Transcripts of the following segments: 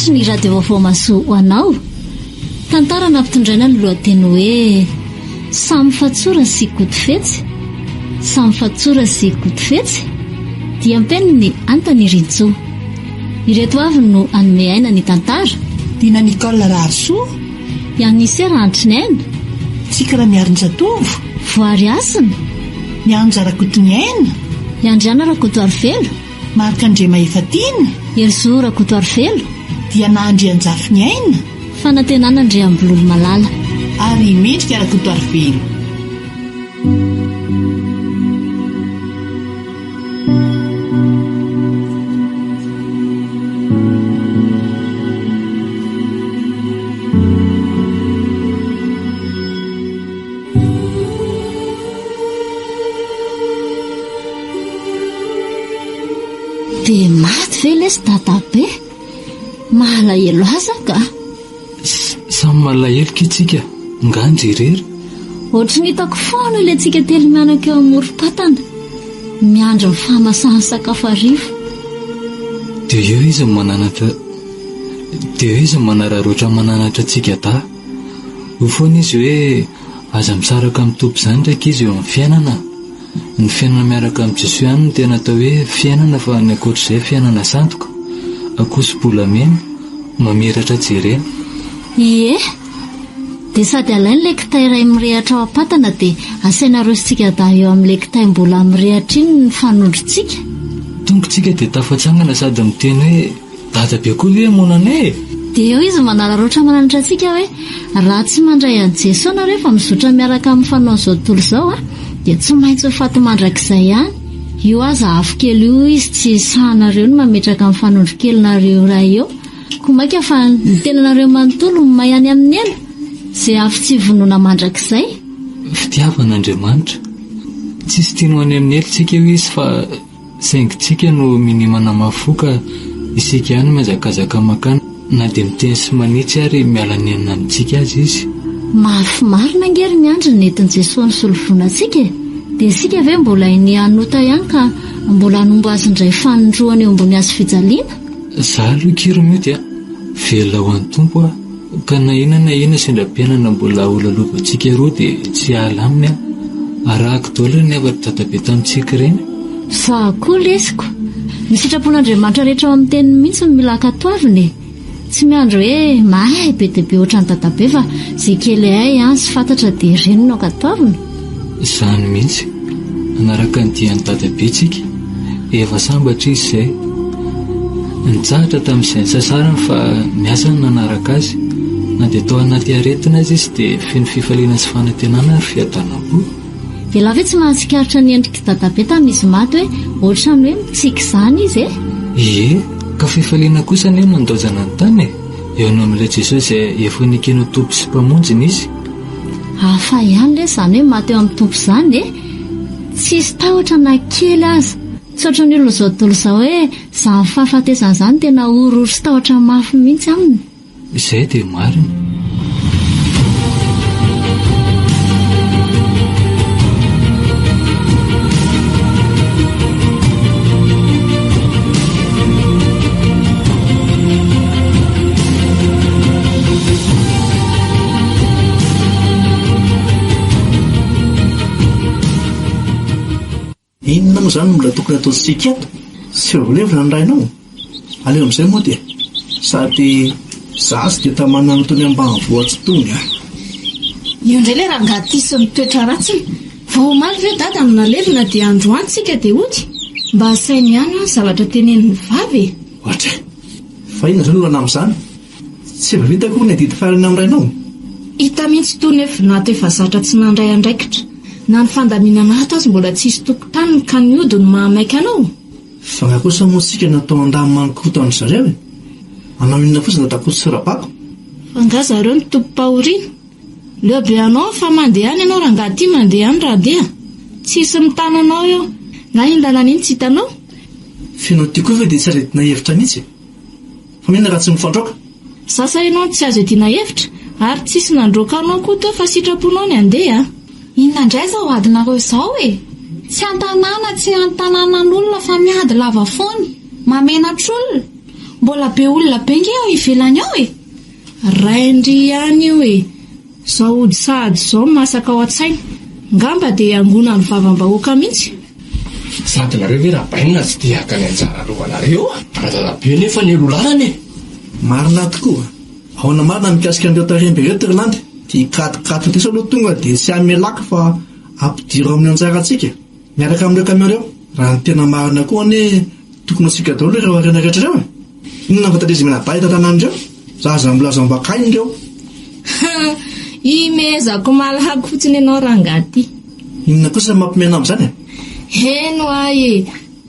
eto ny radio vaovao masoa ho anao. Tantara nampitondraina ny lohateny hoe samy fatsora sy godifetsy, samy fatsora sy godifetsy dia ampeniny Antany Rintsou. Ireto avy no anome aina ny tantara. Dina Nicole Rahasoa, Yanisy Rantrinaina, Tsikara Miarinjatovo, Voary Asina, Mianja Rakotoniaina, Andriana Rakotoarifelo, Marikandrema Efatina, Elzo Rakotoarifelo, Diana Andrianjafiniaina, Fanantenana Andriambololo Malala, ary Mendrika Rakotoarifelo. dia maty ve lesy dadabe? Malahelo aza ka? Samy malahelo kitsika nganjerery. Ohatry ny hitako foana ilay tsika telo mianaka eo amorom-patana miandry ny fahamasahany sakafo hariva. Dia eo izy manararoatra mananatra tsika ta. Ho foana izy hoe aza misaraka amin'ny tompo izany ndraiky izy eo amin'ny fiainana. Ny fiainana miaraka amin'ny Jesoa ihany no tena atao hoe fiainana, fa ny ankoatr'izay fiainana sandoka, akoso-bolamena, mamiratra jerena. Ie, dia sady alain'ilay kitay iray mirehatra ao am-patana dia asaina rositsika da eo amin'ilay kitay mbola mirehatra iny ny fanondrotsika. Tongotsika dia tafatsangana sady miteny hoe dadabe koa hoe monanay. Dia eo izy manararoatra mananatra antsika hoe raha tsy mandray an'i Jesoa na rehefa mizotra miaraka amin'ny fanaon'izao tontolo izao dia tsy maintsy ho faty mandrakizay ihany. Io aza afokely io izy tsy sahanareo ny mametraka amin'ny fanondro-kelynareo iray eo. Komaika fa ny tenanareo manontolo mahay any amin'ny elo izay afo tsy vonoana mandrakizay. Fitiavan'Andriamanitra tsisy tiany any amin'ny elo tsika io izy, fa saingytsika no minimana mafoka isika ihany mazakazaka makana, na dia miteny sy manitsy ary miala-nenina amintsika azy izy. Mahafimarina angery ny andro nentin' Jesosy ny solofonantsika, dia isika ve mbola iny anota ihany ka mbola hanombo azy indray fanondroany eo ambony hazo fijaliana? Zaho aloha kiromio dia velona ho an'ny tompo aho, ka na inona sendra-piainana mbola olalobantsika roa dia tsy hala aminy aho. Arahako daholo ny hevatra dadabe tamintsika ireny. Za koa lesiko, ny sitrapon'Andriamanitra rehetra ao amin'ny teniny mihitsy ny mila katoaviny. Tsy miandro hoe mahay be dia be ohatran'ny dadabe, fa izay kely hay sy fantatra dia ireny no katoaviny. Izany mihitsy, anaraka ny dian'ny dadabe tsika, efa sambatra izy izay. Nitsahatra tamin'izay ny sasarany fa miasa ny nanaraka azy, na dia tao anaty aretina azy izy dia feno fifaliana sy fanantenana ary fiadanam-po. Dia lava tsy mahatsikaritra ny endriky dadabe tamin'izy maty hoe ohatrany hoe mitsiky izany izy e? Ie, ka fifaliana kosa ny mandozana ny tany eo no amin'ilay Jesosy izay efa nikeno tompo sy mpamonjiny izy. Hafa ihany le izany hoe maty eo amin'ny tompo izany e? Tsisy tahotra na kely aza. Tsy ohatry ny olona izao tontolo izao hoe izany fahafatesana izany tena orory sy tahotra mafy mihitsy aminy. Izay dia marina. Inona moa izany mbola tokony ataontsika eto? Tsy voalevina ny rainao. Aleo amin'izay moa dia sady zasy dia tamanana tony ambanivohitra tony. Io indray ilay rangahy sy mitoetra ratsy. Vao omaly ve dada amina levina dia androany tsika dia ody mba hasainy ihany zavatra tenenin'ny vavy. Ohatra fa inona izany olana amin'izany? Tsy efa vitako ny adidy farany amin'ny rainao. Hita mihitsy tony efinata efa zatra tsy nandray andraikitra. Na ny fandaminana ato azy mbola tsisy tokotaniny ka ny ody ny mahamaika anao. Fa nga kosa moa tsika natao an-damanikoto an'ny zareo e. Anaminona fotsiny dadakoto sy rabako. Fa nga zareo ny tompo-pahoriana. Leo be anao fa mandeha any ianao rangahy ty mandeha any raha dia tsisy mitana anao eo. Na iny lalana iny tsy hitanao. Fenao ty koa ve dia tsy aretina hevitra mihitsy. Fa mena raha tsy mifandroaka. Sasa ianao tsy azo edina hevitra ary tsisy nandroaka anao koa teo fa sitraponao ny andeha. Inona indray izao adinareo izao e? Tsy an-tanàna, tsy an-tanànan'olona fa miady lava foany, mamenatra olona. Mbola be olona be nge ao ivelany ao e. Raindry ihany io e. Zao ody sahady zao masaka ao an-tsaina. Ngamba dia angona ny vavam-bahoaka mihitsy. Sady nareo ve raha bainina tsy dia haka ny anjara roa nareo be nefa ny lolarany. Marina tokoa. Ahoana marina mikasika an'ireo taremby ireo Tirlandy. Ty katikaty ty aloha tonga dia tsy amelaka fa ampidiro amin'ny anjarantsika. Miaraka amin'ireo kamereo. Raha ny tena marina koa ane tokony atsika daholo ireo arena rehetra ireo. Inona fatalizy menabay tanànandreo? Zaza mbola zambakainy ireo. Imezako malahako fotsiny ianao rangaty. Inona kosa mampimena amin'izany? Heno ahy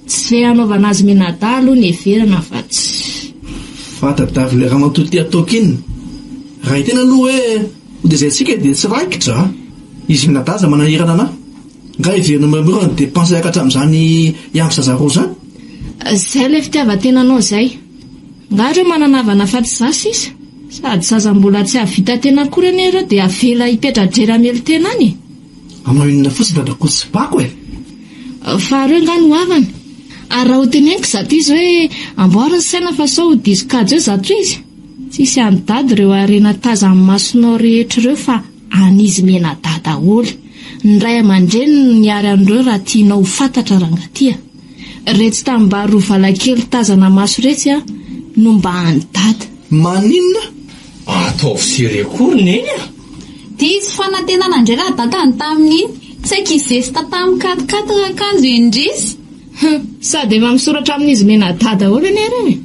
tsy hanaovana azy menadà aloha ny everana fa tsy. Fatadavy le raha matoty ataoko inona. Raha tena aloha hoe ody izay tsika dia tsy raikitra. Izy menadà aza manahirana anahy. Nga iverina murmure ny dépense yakatra amin'izany iampy zaza roa zany. Zay le fitiavan-tenanao zay. Nga reo mananavana fa tsy zasy izy. Sady zaza mbola tsy havita tena akory an'ireo dia avela hipetra-drera melo-tena any. Anao inona fotsiny dadako tsy bako e. Fa reo nga no avany. Ary raha ho teneniko zato izy hoe amboariny saina fa sao ho diso kajy eo zato izy. Tsisy andady ireo arena taza amin'ny masonao rehetra ireo fa anizy menadà daholo. Ny ray aman-dreny niary an'ireo raha tianao ho fantatra rangatia. Retsy tamin'ny roa valakely tazana maso retsy no mba andady. Maninona? Ataovy sery-akory neny a. Dia izy fanantenana indray raha dadany tamin'iny. Tsy haika izesta tamin'ny katikaty raha akanjo indrisy. Sady efa misoratra amin'izy menadà daholo anie reny.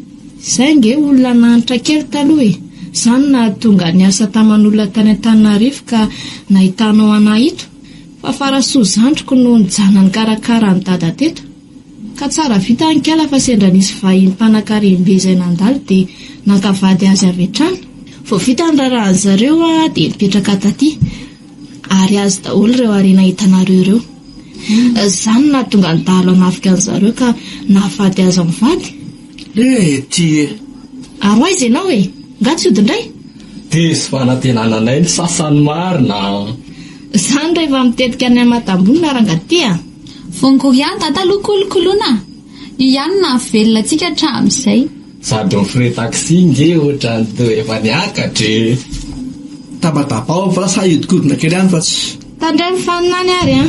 Izay nge olona nanitra kely taloha e. Izany na tonga niasa taman'olona tany Antananarivo ka nahitanao anahy ito. Fa farasoa zandriko no nijanany karakara ny dada teto. Ka tsara vita ankala fa sendra nisy vahiny mpanan-karembe izay nandalo dia nankavady azy avy hatrany. Vao vita ny raharahany zareo dia mipetraka taty. Ary azy daholo ireo arena hitanareo ireo. Izany na tonga nidalo hanafika an'zareo ka nahafady azy amin'ny vady. Ty e. Ary ho aiza ianao e? Nga tsy odindray? Dia sy fanantenana anay ny sasany marina. Izany rehefa mitetika any Amatabony rangaty a. Vongory ihany tata kolokoloana. Io ihany na velona antsika hatramin'izay. Sady ny frais taxi nge ohatra ny teo efa niakatra. Tabatapa ao fa lasa hodikodina kely ihany fa tsy. Tandray mifaninany ary a.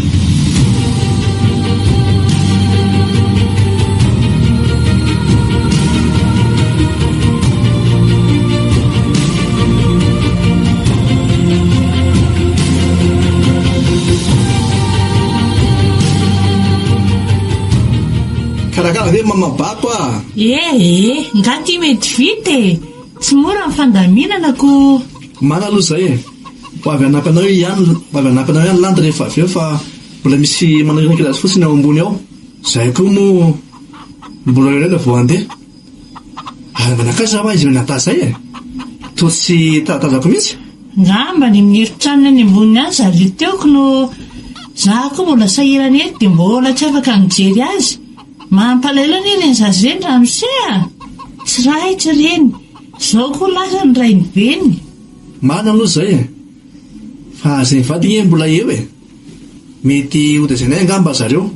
Karakara ve mamabako a? Nga ty mety vita e. Tsy mora ny fandaminanako. Mana aloha zay e. Ho avy anapinareo ihany landy rehefa avy eo fa mbola misy manarina kely azy fotsiny ao ambony ao. Zay koa mo mbola ela vao andeha. Ary manakaiza va izy menadà zay e. To tsy tatazako mihitsy. Ngamba ny miniritranona any ambony any zareo teoko no za koa mbola sahirana eto dia mbola tsy afaka mijery azy. Mampalaelo ny eny zazeny raha misea. Tsy raitra reny. Zao koa lasa ny ray ny beny. Mana aloha zay e. Fa zay vady ie mbola eo e. Mety ho dezanay angamba zareo.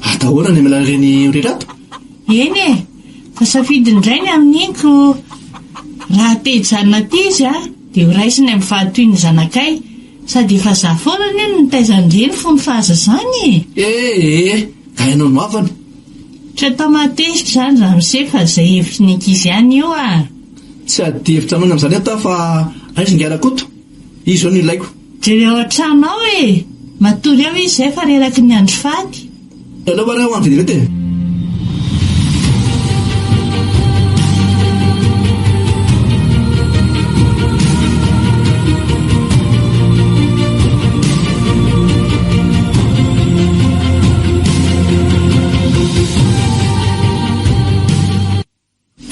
Atahoana ny mila reny rerato. Eny e. Fa safidy indray ny amin'inko. Raha te-hijanona ty izy dia ho raisiny amin'ny fahatoy ny zanakay. Sady efa zafoana ny eny nitaizan'ireny fony fahazazany e. Ka ianao no avana. Tsy atao matezitra izany raha misy fa izay hevitry ny ankizy ihany io a. Tsy adihevitra anao amin'izany ata fa aizy ngarakoto. Izy ao no ilaiko. Jereo an-trano ao e. Matory ao izy izay fa reraky ny andro fady. Aloha raha ho amin'ny vidiny vete.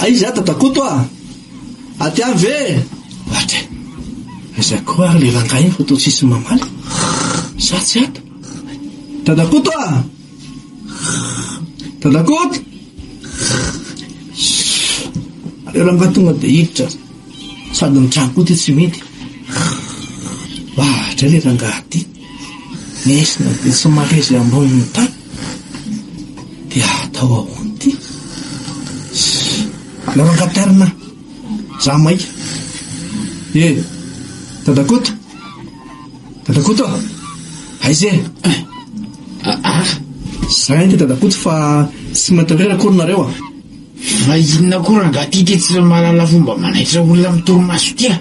Aiza tatakoto a? Aty avy ve? Ate. Aiza koa ary le rangainy fa toa tsisy mamaly. Sa tsy ato. Tatakoto a? Tatakoto? Aleo raha mba tonga dia hiditra. Sady ny trano koa ty tsy mety. Vahatra le rangaty. Nesina dia tsy marezy ambonin'ny tany. Dia atao ahoana ty? laorangatarina za maika Tadakoto aiza zay ty Tadakoto fa tsy matarera akory nareo fa inona koa nga ty tsy mahalala fomba manaitra olona amin'ny torimaso tia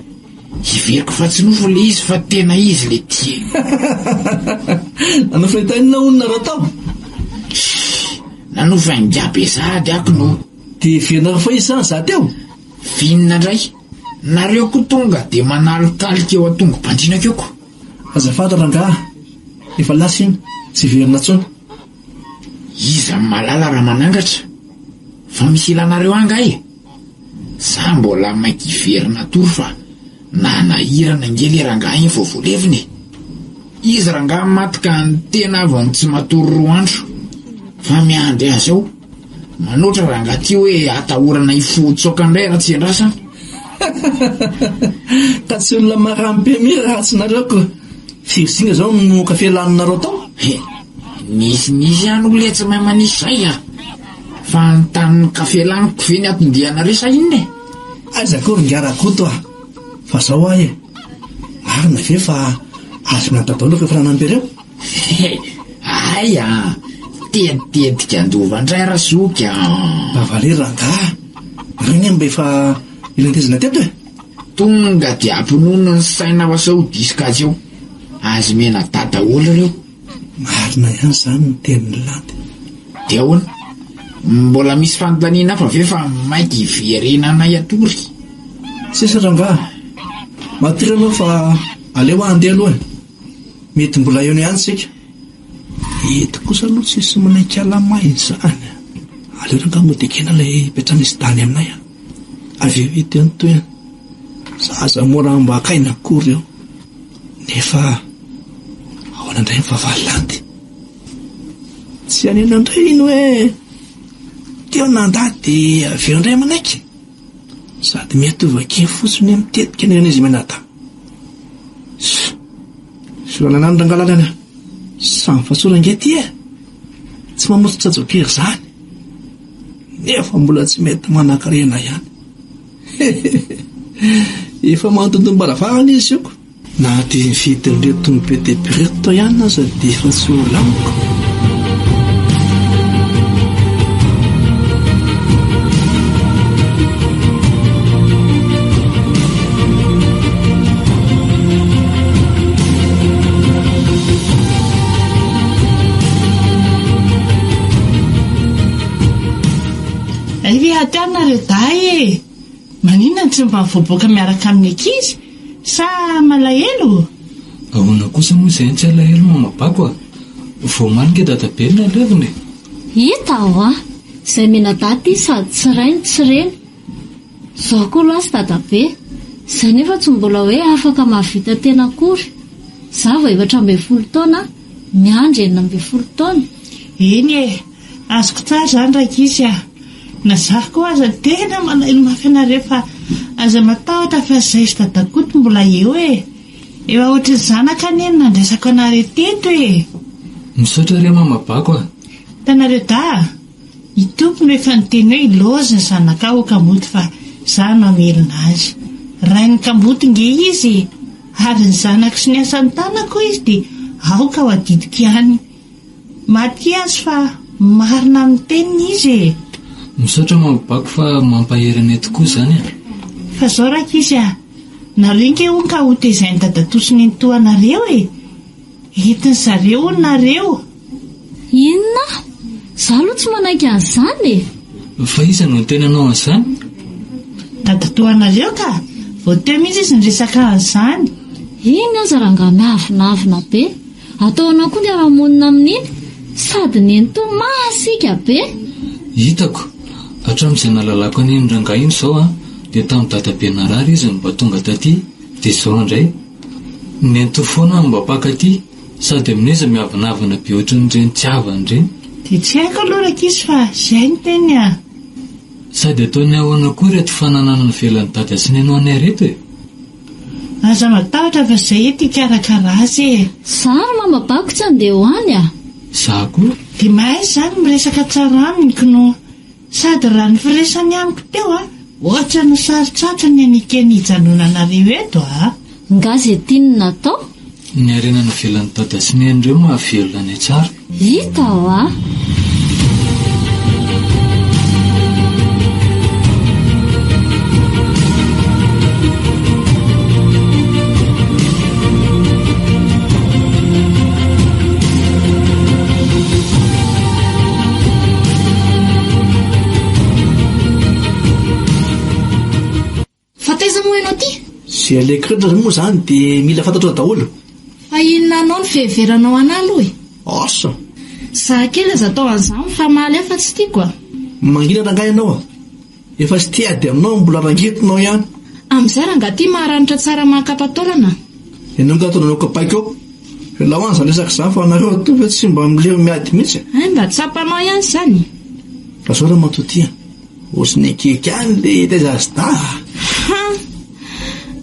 iveriko fa tsy nofo le izy fa tena izy le tia nanofahitanina onona raha tao nanofaingabe sady ako no de venara fa izy zany za teo vinona ndray nareo ko tonga de manalokaloka eo atongo mpandrinako eoko azafady rangaha efa lasa iny tsy verina tsony iza malala raha manangatra fa misy ilanareo angae sa mbola maiky iverina tory fa nanahirana ngely rangaha iny vao voaleviny izy rangaha maty ka ny tena avy ny tsy matory 2 andro fa miandry azy ao manoatra rangaha ty hoe atahorana ifotsoka indray raha tsy endrasany ka tsy olona marambe mi ratsy nareo ko firosinga zao no kafe laninareo tao nisy any ole tsy mahay manisy zay fa nytaniny kafe laniko ve ny atondiana resa inne aiza kory ngarakoto fa zao ahy marina ve fa azo natadaolo ka firanambereo aya teditedika andovandray razoky bavaly rangaha regny mba efa ilantezina teto tonga de ampinono ny saina vasaodisikajy eo azy mena dadaolo reo marina ihany zany ny teniny landy de ahoana mbola misy fanontaniana fa ve fa maiky iverenanay atory sisa rangaha matory anao fa aleo andeha aloha mety mbola eo ihany sika eto kosa aloha tsisy manaikala-may zany aleo rangaha modekena lay petranisy tany aminay avy eo ety any toy zaza mora mba akaina kory eo nefa ahoana indray mivavaly landy tsy anena indray iny hoe teo nandady avy eo indray manaiky sady miatovakeny fotsiny mitetika nirana izy menata sorananany rangalalana samy fatsorange ty tsy mamotsy tsajokery zany nefa mbola tsy mety manakarena ihany efa mantontombaravahana izy ioko na ty fidin'ireo tombe de pireto ihany na sady efa tsy olamiko atianareo day maninona ny tsy mba mivoaboaka miaraka amin'ny ankizy sa malahelo ahoana kosa moa izay tsy alahelo mamabako voamanika dadabelona leviny hita ao izay mena daty sady tsy rainy tsy reny zao koa loasy dadabe izay nefa tsy mbola hoe afaka mahavita tena akory za vao 17 taona miandry 19 taona eny azoko tsara zany rakizy na zah koa aza tena malahelo mafy anareo fa aza matahotra fa zay sy Dadakoto mbola eo eo ohatry ny zanaka neny nandraisako anareo teto misaotra re mamabako tanareo da itompony efa niteny hoe iloza ny zanaka okamboty fa za mamelona azy rainy kamboty nge izy ary ny zanako sy ny asany tanako izy de aoka ho adidiko ihany maty azy fa marina amin'ny teniny izy misaotra mamabako fa mampaherana tokoa zany fa zao rakizy nareo inge ho ka ho tezainy dadatosiny ny toanareo entiny zareo nareo inona za aloha tsy manaiky an'izany fa iza no tenanao an'izany dadatoanareo ka vao teo mihitsy izy nyresaka an'izany iny aza rangaha miavinavina be ataonao koa ny aramonina amin'iny sady nento masika be hitako hatramin'izay nalalako an'iny rangaha iny zao dia tamin'ny dadabe narary izy mba tonga taty dia zao indray nento foana mba pakaty sady amin'iza miavinavina be ohatran'ireny tiavany ireny dia tsy haiko aloha rakizy fa zay ny teny sady ataony ahoana koa reto fananana ny velan'ny dada sy ny anao anay reto aza matahotra fa zay ety karakara azy sary mamabako tsy andeha ho any za koa dia mahay zany miresaka tsara amiko no sady raha ny firesany amiko teo ohatra no sarotratra ny anikeny hijanonanareo eto nga zay tiany natao ny arena ny velan'ny dada sy ny an'ireo mahavelona ny tsara hita ao zay alekiretra zany moa zany dia mila fantatro daholo fa inona anao ny fiheveranao an'aloha asa za kely aza tao an'izany fa maly efa tsy tiako mangina rangay ianao efa tsy tiady aminao mbola rangetinao ihany amin'izay raha nga tia maharanitra tsara mahakapatolana enonga ataonanao kapaika ao lahoany zany resaka izany fa anareo atovy tsy mba mileo miady mihitsy mba tsapanao ihany zany raha zao raha matotia osy ny keky any le taizazda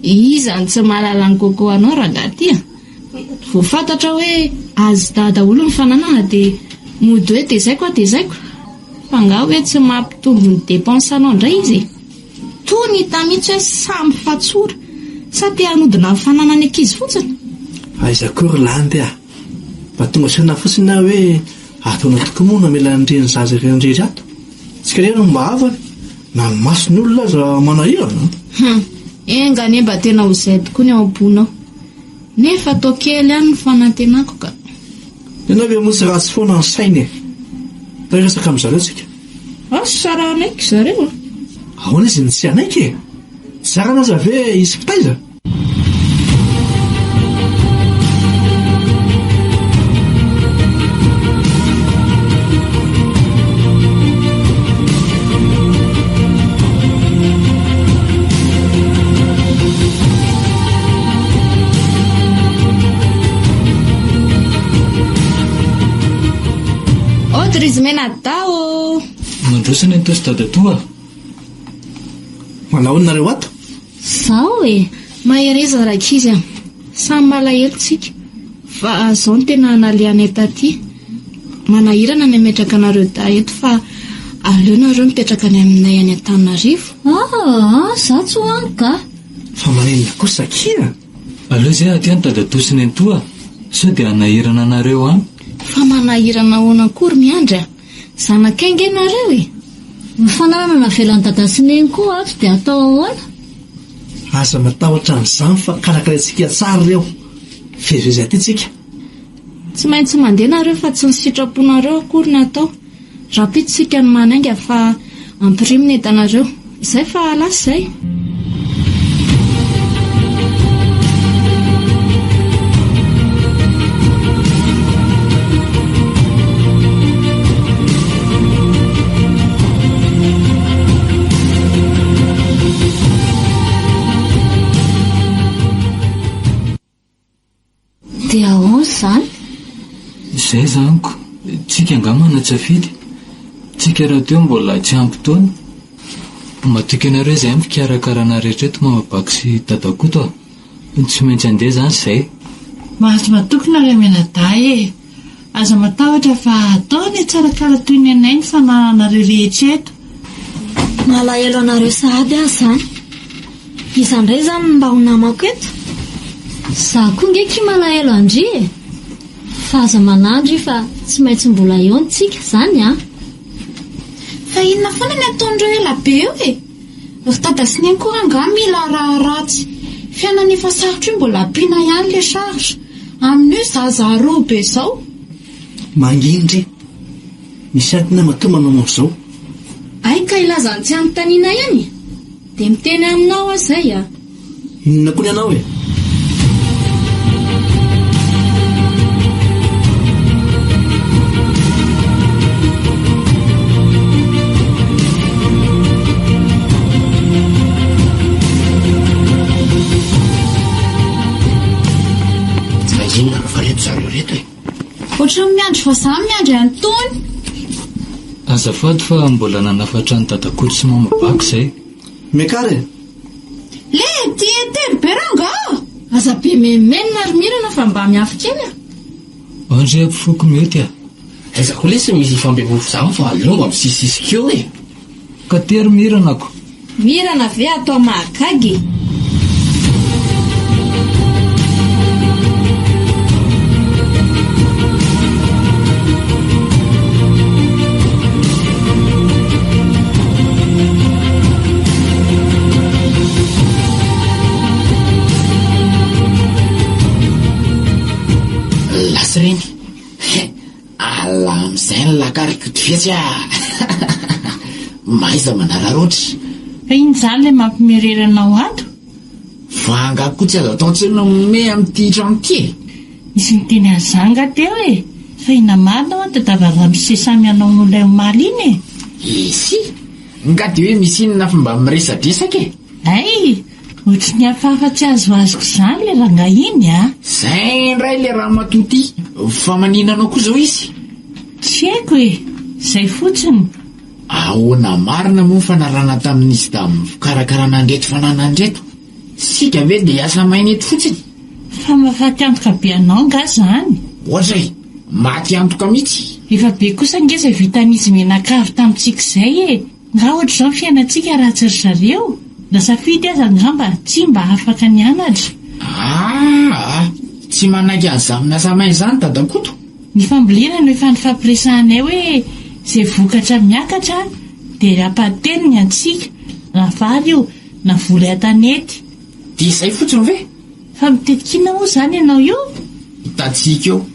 izany tsy mahalala ny koko anao raha nga tia vo fantatra hoe azy daholo ny fananana dia mody hoe tezaiko fa nga hoe tsy mampitombo ny dépensanao indray izy toa ny hita mihitsy hoe samy fatsora sa te hanodina ny fananany ankizy fotsiny aizakory landy mba tonga saina fotsiny aho hoe ataona toko moa namela nireny zaza irendrery ato tsika reny mba havany na masony olona aza manahirana engane mba tena ho izay tokoa ny ao am-ponao nefa tao kely ihany ny fanantenako ka ianao ve mosy ratsy foana ny sainy tao resaka amin'izareo tsika sara anaiky zareo ahoana izy ny tsy anaiky zarana aza ve isy pitaiza izy mena tao mandrosany ny tosy dadatoa manao nareo ato sao maheriza raka izy samy malahelo tsika fa zao ny tena analiana etaty manahirana ny ametraka anareo da eto fa aleonareo mipetraka ny aminay any Antananarivo za tsy hoanka fa manenina kosa kia aleo zay aty any dadatosy ny antoa sao dia anahirana anareo any fa manahirana hoanakory miandra zanakaingenareo mifanarana na velan'ny dada sy neny koa ato dia atao ahoana aza matahotra n'izany fa karakarantsika tsara reo vezivezy aty tsika tsy maintsy mandeha nareo fa tsy ny sitraponareo akory natao rapitsika ny manainga fa ampirimina entanareo izay fa alasy zay dia ahoana zany izay zaniko tsika angamana tsafidy tsika raha teo mbola tsy ampy-taona matoky ianareo izay mikarakara rehetra eto mamabaky sy dadakoto tsy maintsy andeha zany izay mahazo matokona menadahy aza matahotra fa ataony tsarakara toy ny anay ny fanananareo rehetra eto malahelo anareo sahady azy zany izandray zany mba ho namako eto za koa ngeky malahelo andry fa aza manandry fa tsy maintsy mbola eo ntsika zany fa inona foana ny ataon'ireo ela be eo ry dada sy neny koa anga mila raha ratsy fiainana efa sarotra io mbola ampiana ihany le sarotra amin'io zaza roa be zao mangindry misy antina matoa manao zao ay ka ilazany tsy anontaniana ihany dia miteny aminao azay inona koa ny anao ohatra miandry fa za miandry antony azafady fa mbola nanafatra ny dadakoto sy mamabaky izay mekary le tietery be ranga aza be memenina ary mirana fa mba miafokely andre ampifoko mety aizako le sy misy fambehovy zany fa aleo mba misisisika eo ka tery miranako mirana ve atao mahagagy. Lasireny ala am'izay ny lakariko tifetsy maiza manararoatra. Fa iny zany le mampimereranao ato? Vanga koa tsy azo atao tsy nome amin'ity trano ty. Nisy niteny azanga teo e, fa ina marina ao tadavara misesamy anao n'olay omaly iny e. Isy nga de hoe misy inona fomba miresadresaka e. Ay, ohatry ny hafahafa tsy azoazoko zany le rangahy iny a. Zay ndray le raha matoty fa maninanao koa zao izy. Tsy haiko e, zay fotsiny. Ahoana marina moa fanarana tamin'izy da fikarakarana andreto fananandreto. Sika ve de asa mainy eto fotsiny. Fa mahafaty antoka be anao nga zany. Ohatray, maty antoka mihitsy. Efa be kosa nge zay vitan'izy menakavy tamintsika zay e. Nga ohatry zao fiainantsika raha tsy ry zareo. Da safidy aza ngamba tsy mba afaka nianatra. Tsy manaiky an'izany asa mainy zany dadakoto. Ny fambolirana efa nifampiresahanay hoe zay vokatra miakatra de rapateniny antsika na vary io na vola an-tanety. Dia izay fotsiny ve? Fa mitetikina moa zany ianao io? Hitantsika eo.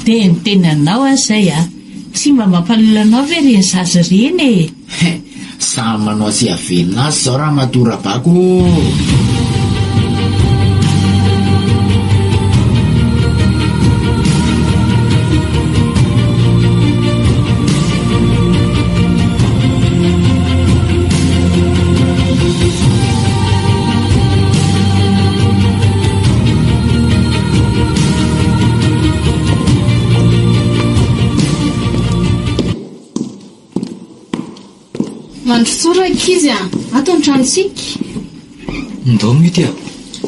De niteny anao aho zay a. Tsy mba mampalilanao ve reny zaza reny e. Samy manao azy avelona azy zao raha matora bako. Mandrosoraka izy ato ny tranontsika. Ndao mity a.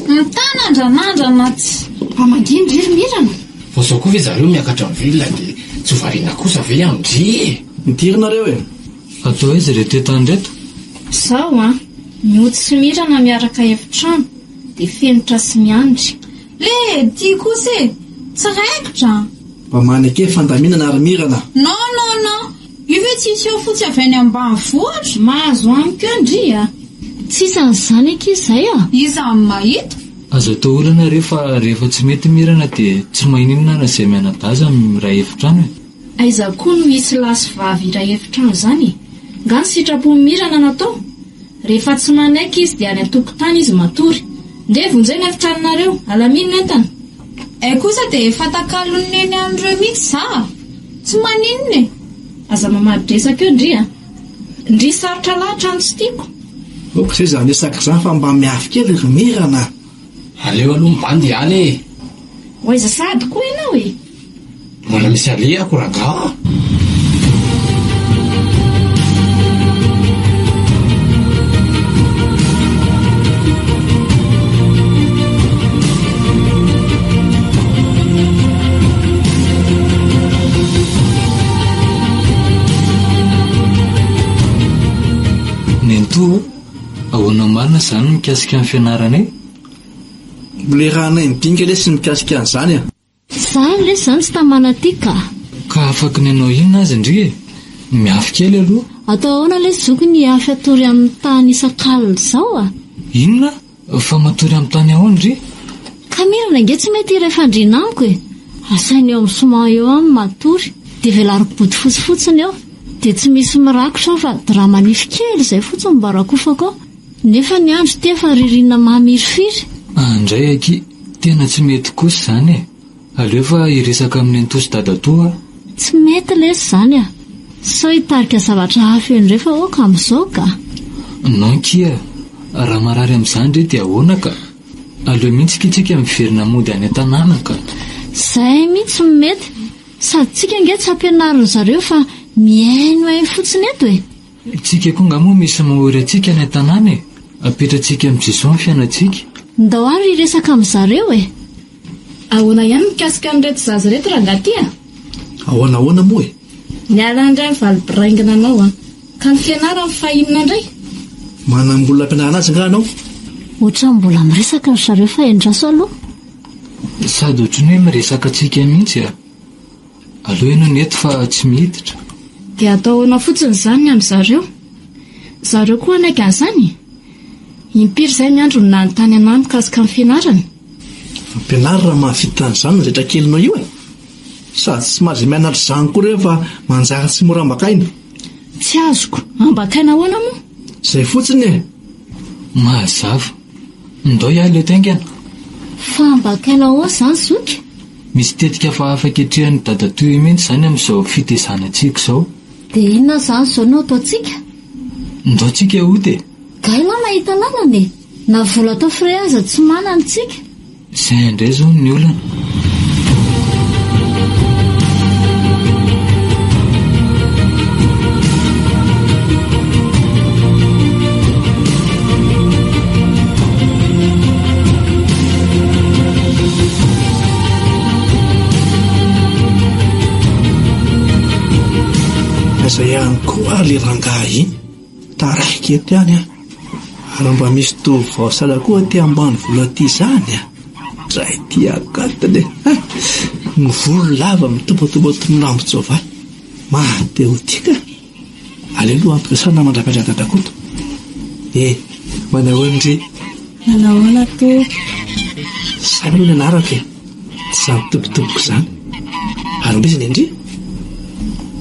Mitanandranandrana tsy mpamadindry ry mirana. Fa zao koa ve zareo miakatra amin'ny vilona dia tsy variana kosa ve amindry? Midirynareo e. Atao aiza reto etanreto? Zao mihotsy sy mirana miaraka efitrano de fenitra sy miandry. Le ty kosa e, tsy raikitra. Mba manake fandaminana ary mirana. Non. Io ve tsisy eo fotsy avy any ambanivohitra? Mahazo amiko andria. Tsisany ankizy izay a. Iza amin'ny mahita. Azo atao olana rehefa tsy mety mirana dia tsy maninona na izay mianadaza ray efitrano e. Aiza koa no misy lasy vavy ray efitrano zany. Nga ny sitrapo mirana natao. Rehefa tsy manaiky izy dia any an-tokotany izy matory. Nde vonjeny efitranonareo, alamino entana. Kosa dia fatakalony neny amin'ireo mihitsy za. Tsy maninona e. Aza mamadresaka eo ndria. Ndry sarotra lahatra any tsy tiako. Oko izay zany esaka zany fa mba miafy kely ry mirana. Aleo aloha mbandy any e. Hoaiza sady koa ianao e. Mbola misy aleako rangaha. Nento ahoana marina zany mikasika amin'ny fianarana e? Le raha nay midinika le sy mikasika an'izany a. Zaho le zany tsy tamanatika. Ka afaka ny anao inona azy ndry e? Miafy kely aloha. Atao ahoana le zoky ny afy atory amin'ny tany isan-kalina zao a. Inona? Fa matory amin'ny tany ahoana ndry? Ka mirana nge tsy mety iray fandriana amiko e. Asainy eo amin'ny soma eo amin'ny matory. De velariko-body fotsifotsiny eo. De tsy misy mirakotra fa dra manify kely izay fotsiny mba rakofako ao. Nefa ny andro tefa ririnina mahamiryfiry. Andray aky, tena tsy mety kosa zany e. Aleo fa iresaka amin'ny antosy dadatoa. Tsy mety lesy zany a. Sao hitarika zavatra hafa eny rehefa oka amin'izao ka. Nankia, raha marary amin'izany re dia ahoana ka? Aleo mihitsy kitsika miverina mody any an-tanàna ka. Zay mihitsy mety. Sady tsika nge tsy ampianarin zareo fa miaino fotsiny eto e. Tsika koa nga moa misy mahory atsika any an-tanàna e. Apetratsika amin'ny Jesoa ny fiainantsika. Ndao ary iresaka amin'zareo e. Ahoana ihany mikasika an'ireto zaza reto rangatia? Ahoana moa e? Niala indray ny valibiraingana anao ka ny fianarana fahinana indray. manam-bola ampianarana azy nga anao? Ohatra mbola miresaka ry zareo fa endraso aloha. Sady ohatrany hoe miresaka antsika mihitsy aloha ianao ny eto fa tsy mihiditra. Dia ataona fotsiny izany amin'ny zareo koa anaiky an'izany. Impiry izay miandro ny nanontany anay mikasika amin'ny fianarana. Ampianarana mahavita an'izany ny rehetra kelinao io e. Sady tsy mahazo mianatra izany koa rehefa manjary tsy mora ambakaina. Tsy azoko, ambakaina ahoana moa? Izay fotsiny e. Mazava. Ndao iah ilay taingana. Fa ambakaina ao izany zoky. Misy tetika fa afaka ketrehan'ny dadatoy mihitsy izany amin'izao fitezanantsika izao. Dia inona izany izao no ataontsika? Ndao tsika ody. Gaila mahita lalana e. Na vola atao fray aza tsy manana tsika. Izay indray izao ny olana. Izay ihany koa le rangahy taraiky eto ihany ary mba misy tovovavy koa ty ambany vola aty izany dray ty akatiny ny volo lava mitombatombatono lambo-jovay mahateo tika aleloha ampikasana mandrapatra dadakoto manahoany manahoana to zany aloha ny anarako tsy zany tompitompoko izany ary mbiziny indri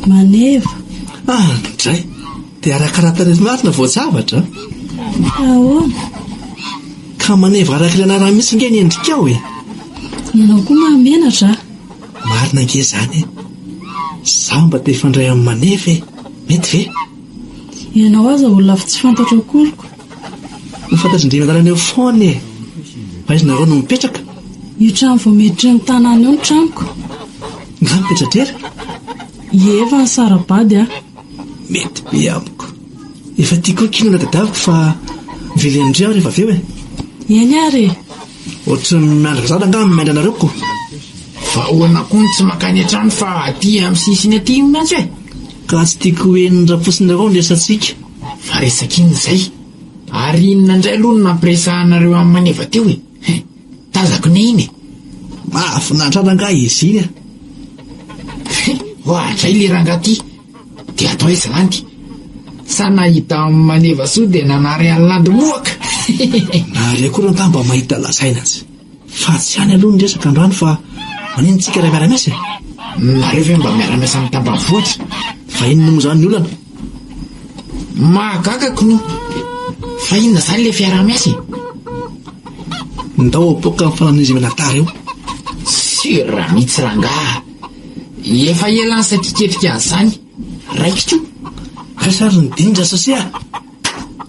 maneva dray dia arakaratarezy marina voazavatra ahoana ka maneva araka ilay anarana mihitsy nge ny endrikao ianao koa mahamenatra marina nge zany zaho mba te hifandray amin'ny maneva mety ve ianao aza olona fa tsy fantatra akoriko mifantatry indrimanarana eo foana paizina no mipetraka io trano vao miditra ny tanàna eo ny tranoko nga mipetratrera efa ny sarabady mety be amiko efa tiako kino na dadaviko fa mively andri aho rehefa aveo eny ary ohatry miandraka zana nga miaindra anareo ko fa hoana koa ny tsy makany an-trano fa aty amin'ny sisiny aty mantsy ka tsy tiako hoenyndraposiny avao ny resantsika fa resaka iny izay ary inona indray aloha no nampiresahanareo amin'ny maneva teo tazako ne iny mahafinaritra nga izy iny hoatray le rangaty dia atao izany sa nahita amin'ny maneva soa dia nanary alin'andro mohaka nary akory anta mba mahita lazaina azy fa tsy hany aloha ny resaka androany fa maninontsika raha miara-miasa nareo ve mba miara-miasa amin'ny tambavoatra fa inona moa izany ny olana mahagagako no fa inona izany le fiara-miasa ndao apoka amin'ny fananizimana tara eo sira mihitsy rangaha efa elany satiketrika an'izany raikitro kasary ny dinja sasia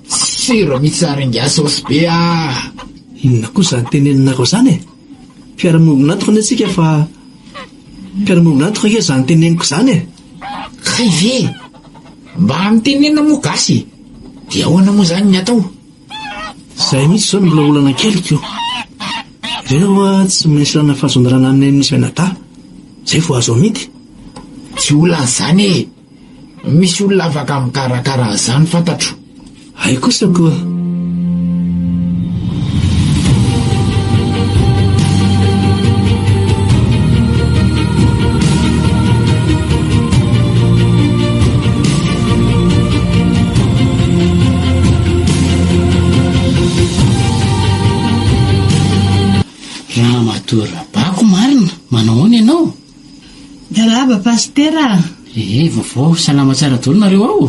sira mihitsy aringasosy be inona koa izany teneninako izany mpiara-miombinatoka ny atsika fa mpiara-miombinatoka ke izany teneniko izany kay ve mba mitenena moa gasy dia ahoana moa izany ny atao izay mihitsy izao mbola olana keliko reo tsy maintsy rana fahazondarana amin'ny misy menata izay vo azo amidy tsy olana izany misy olona afaka mikarakara izany fantatro ay kosa koa raha matora bako marina manahoana ianao garaba pastera vaovao salama tsara daholo nareo ao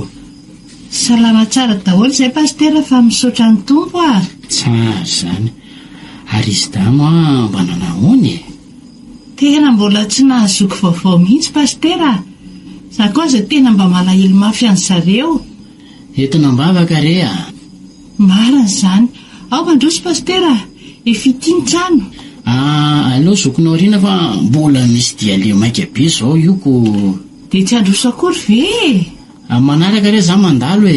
salama tsara daholo izay pastera fa misaotra ny tompo tsara zany ary izy damo mba nanahoany tena mbola tsy nahazoko vaovao mihitsy pastera za koa za tena mba malahelo mafy an'zareo entona mbavaka re marina izany ao mandroso pastera efitiny trano aleo zokonao rina fa mbola misy dia le maika be zao io ko dia tsy androso akory ve manaraka re za mandalo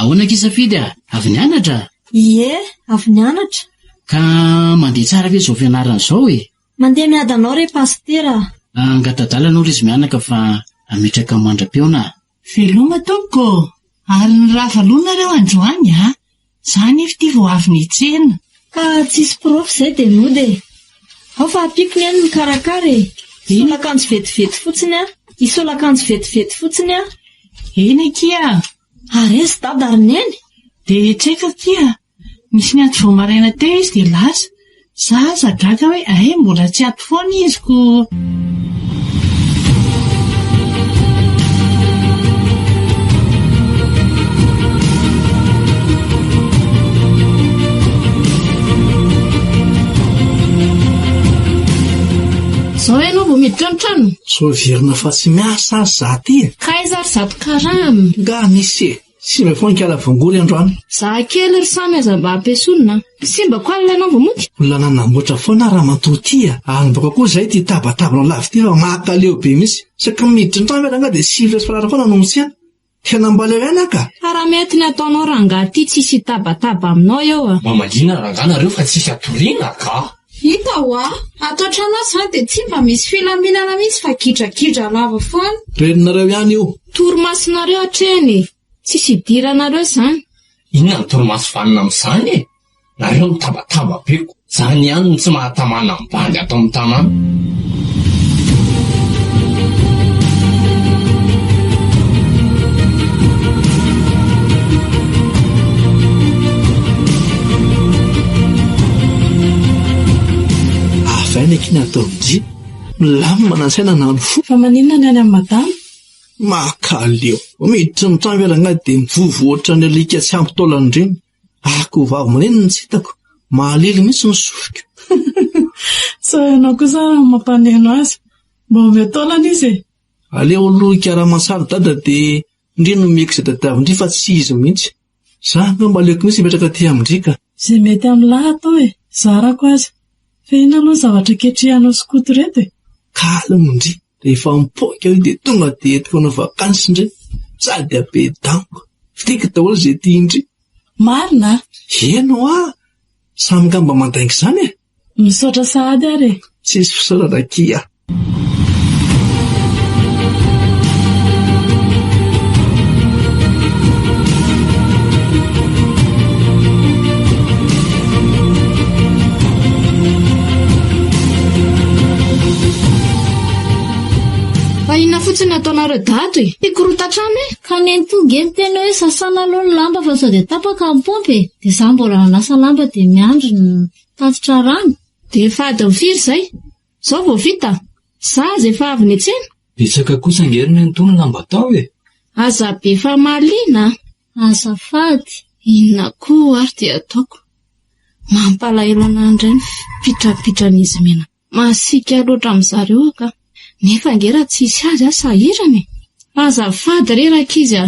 ahoana kisafidy avy nianatra? Ie, avy nianatra. Ka mandeha tsara ve izao fianarana izao e? Mandeha miadanao re pastera. Angatadalanao izy mianaka fa ametraka mandram-peona. Veloma tompoko, ary ny ravalonareo androany Zany efa ity vao avy nihtsena. Ka tsisy prof izay dia mody. Ao fa ampiko ny any ny karakara e. Isolakanjo vetivety fotsiny isolakanjo vetivety fotsiny Eny kia. Aresy dada ary neny. Dia tseka kia. Misy ny ato vao maraina teo izy dia lasa. Zaza gaga hoe mbola tsy ato foana iziko. Zao ianao vao miditra ny trano. So virina fa tsy miasa azy za ty. Kaiza ry zato karama. Nga misy sy mba foana kala vongory androany. Za kely ry samy aza mba ampiasonina. Simba koa ilanao vao mody. Olona nanamboatra foana raha mantotya. Any baka koa zay ty tabatabana lavy ty fa makaleo be misy. Saka miditra ny trano nga dia sivy farara foana nomontsiana. Tena mbaleo ihany ka. Raha mety ny ataonao rangahy ty tsisy tabataba aminao eo Mba mandrina ranganareo fa tsisy atoriana ka. Hita atao trano azy izany dia tsy mba misy filaminana mihitsy fa kidrakidra lava foana. Reninareo ihany io. Torimasinareo hatreny. Tsisy idiranareo izany. Inona ny torimaso vanina amin'izany e? Nareo mitabataba beko. Zany ihany no tsy mahatamana mibandy ato amin'ny tanàna. Vaina kiny ataovy milamina nansaina nano fo. Fa maninona ny any amin'ny madama? Makaleo. Miditra ny trano vera nga dia mivovoatra ny alika tsy ampy taolana ireny. Ako vavy manenina tsy hitako. Mahalely mihitsy ny sofiko. Sa ianao kosa mampaneno azy. Mba ove taolana izy e. Aleo aloha ikara-mansary dada dia ndreny nomeko izay dadavindry fa tsy izy mihitsy. Za nga mbaleko mihitsy mipetraka aty amindrika. Izay mety amin'ny lahy atao e. Zarako azy. Fa ina aloha zavatra ketrehanao skoto reto e. Kalamindry. Rehefa mipoika io dia tonga dia etiko anao vakansy indray. Sady abe danko. Fiteka daholo izay tia indry. Marina? Eno samy ngamba mandainga izany e. Misaotra sahady ary e. Tsisy fisaorana kia. Inona fotsiny ataonareo dato e? Ikorotatrano e? Ka nentoge miteny hoe sasana aloha ny lamba fa sao dia tapaka amin'ny pompy e. Dia za mbola nanasa lamba dia miandry ny tatitra rano. Dia fady amin'ny firy izay? Zao vao vita. Zaza efa avy niantsena. Betsaka kosa ngerina ny tony lamba tao e. Aza be fa mahaliana. Azafady. Inona koa ary dia ataoko. Mampalahelo an'andray ny fitrapitran'izy mena. Masika loatra amin'izareo ka. Nefa ngera tsisy azy sahirany. Azafady re rakizy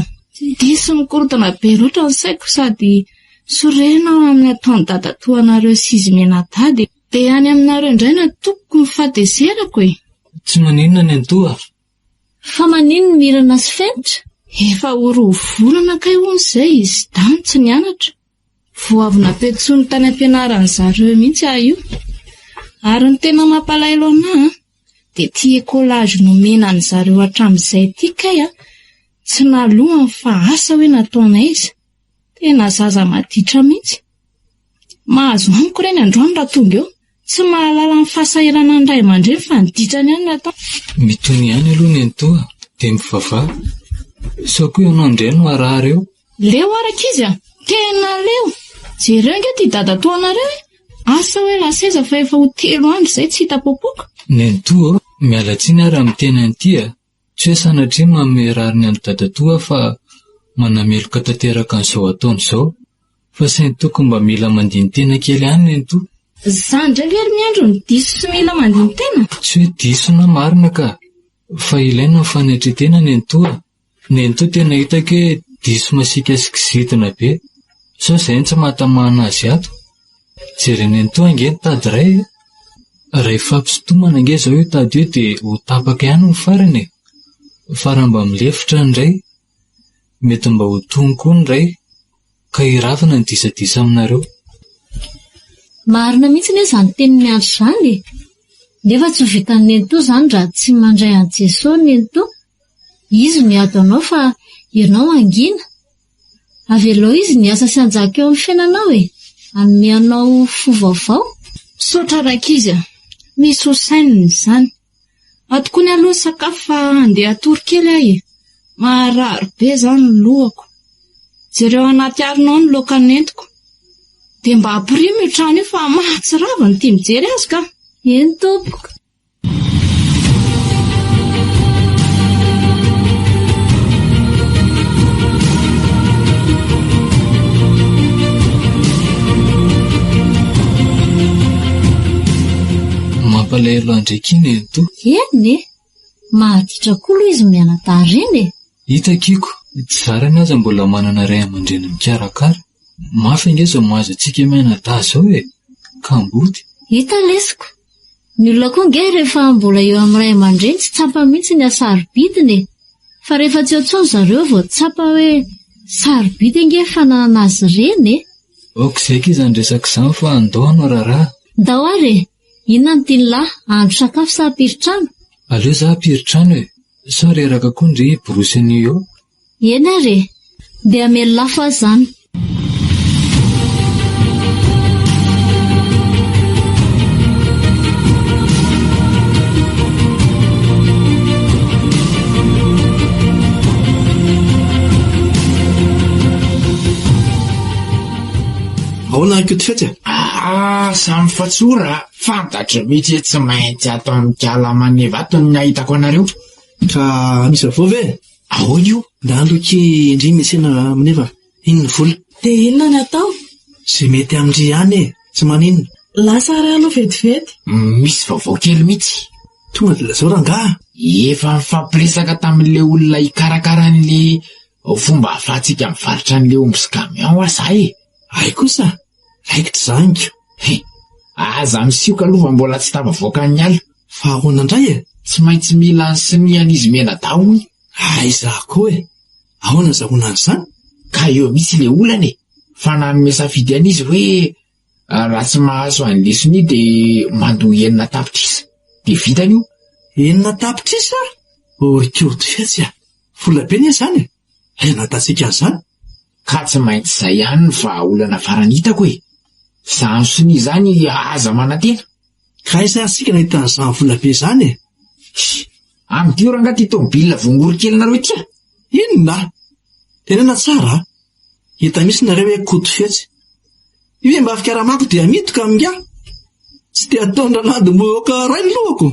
diso mikorotana be loatra ny saiko sady sorena amin'ny ataon'ny dadatoanareo sy izy mena tady. Dia any aminareo indray na tokoko mifatezerako e. Tsy maninona ny antoa. Fa maninona mirana sy fenitra? Efa orovolana kay hono izay izy dany tsy nianatra. Vao avy napetsony tany ampianaran'zareo mihitsy io. Ary ny tena mampalahelo anahy dia tia ekolazy nomenany zareo hatramin'izay ity kay tsy nalohany fa asa hoe nataonay izy. Tena zaza maditra mihitsy. Mahazo amiko ireny androany raha tonga eo. Tsy mahalala ny fahasairana ny ray aman-dreny fa niditrany ihany natao. Mitony ihany aloha ny antoa dia mivavah. Sao koa ianao indray no arahara eo. Leo arakizy tena leo. Jereo nge ty dadatoanareo e. Asa hoe laseza fa efa ho 3 andro izay tsy hita popoka. Ny antoa mialatsiny ary amin'ny tena antia. Tsy hoe sanatria manome rariny any dadatoa fa manameloka tanteraka an'izao ataony izao. Fa saingy tokony mba mila mandiny tena kely ihany ny antoa. Zany indray very miandro ny diso sy mila mandiny tena. Tsy hoe diso na marina ka. Fa ilaina ny fanetretena ny antoa. Ny antoa tena hitako hoe diso masika sikizitina be. Sao izay tsy mahatamana azy ato. Jereny antoa angeny tady ray e. Rehefa mpisotomana nge zao io tady io dia ho tapaka ihany ny farany. Fa raha mba milefitra ny ray, mety mba ho tony koa ny ray. ka iravana ny disadisa aminareo. Marina mihitsy ny izany teny miandro izany e. Nefa tsy ho vitan'ny nento izany raha tsy mandray an' Jesosy nento. Izy miady anao fa ianao angina. Avy aloha izy niasa sy anjaka eo amin'ny fiainanao e. Anome anao fo vaovao. Misaotra rakizy a, misy ho saininy izany. Atoko ny aloha sakafo fa andeha atory kely ahy e. Maharary be izany ny lohako. Jereo anaty arinao ny laoka nentiko. Dia mba hampirimo io trano io fa mahatsirava ny tia mijery azy ka. Eny tompoko. Mampalahelo andrekiny eny to. Eny e, mahaditra koa aloha izy mianatary eny e. Hitakiko, tsy zarany aza mbola manana ray aman-dreny mikarakara. Mafy ingeza mahazo antsika mianadahy zao e, ka mbody. Hita lesiko. Ny olona koa nge rehefa mbola eo amin'ny ray aman-dreny tsy tsapa mihitsy ny asarobidiny e. Fa rehefa tsy ohatsao zareo vao tsapa hoe sarobidy nge fananana azy reny e. Okizay kizany resaka izany fa andao anao raharaha. Ndao ary e, inona ny tian'lahy andro sakafo sa hampiritrano? Aleo za hampiritrano e, sa reraka koa ndry borosiny eo. Eny ary e, dia amelo lafo azy zany. Ahoana koa ty fetsy? Samy fatsora, fantatra mihitsy tsy maintsy atao amin'ny kalamane vato ny ahitako anareo. Ka misy avao ve? Ahoa io? Ndaloky indri mesena amin'efa. Inony vola? Dia inona ny atao? Zay mety amindry ihany e, tsy maninona. Lasa ray aloha vetivety. Misy vaovao kely mihitsy. Tonga de lazao rangaha. Efa mifampiresaka tamin'le olona ikarakara an'le fomba ahafahantsika mivarotra an'le omby kamiao azahay e. Ay kosa, raikitra zaniko. Aza misioka aloha mbola tsy tavavoaka ny ala. Fa ahoana indray e? Tsy maintsy mila ny sinian'izy mena-daony. Ay za koa e, ahoana zahoana an'izany? Ka eo mihitsy le olana e, fa nanome safidy an'izy hoe raha tsy mahazo any lesony de mandoa enina tapitrisa. De vitany io. Enina tapitrisa? Orikody fetsy a, vola be ny zany e, natatsika an'izany. Ka tsy maintsy izay ihany fa olana farany hitako e. Zany soni zany aza manantena. Ka isa asika nahitan'izany vola be zany e. Am'dio ranga ty tômôbilina vongory kely nareo tia. Inona? Tenana tsara. Hita misy nareo hoe koto fetsy. Io mba fikaramako dia mitoka aminga. Tsy te ataondra lady moka ray ny lohako.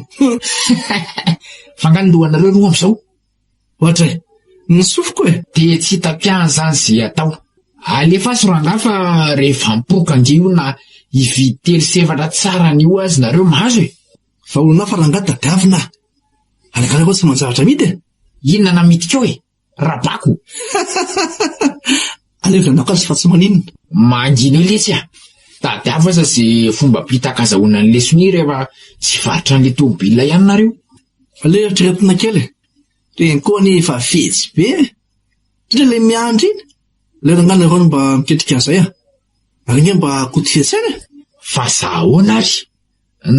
Fangany lohanareo roa am'izao. Ohatra e, ny sofiko e. Te tsy hitapiahany zany zay atao. Alefa soranga fa rehefa mpoka nge io na ividy telo sefatra tsara n'io azy nareo mahazo e. Fa olona fa ranga tadiavina. Alekana koa tsy manjavatra mity e. Inona namitika eo e? Rabako. Alevanao ka fa tsy maninona. Mangina eo letsy a. Tadiava sa zay fomba pitaka azahoana ny lesony rehefa tsy varotra an'le tômôbilina ihany nareo. Ale eritreretina kely e. Reny koa ny efa fetsy be e. Indrindra le miandry iny. Le rangana rao mba miketrika an'izay a. Arenge mba koty fetsana e. Fa zahoana ary.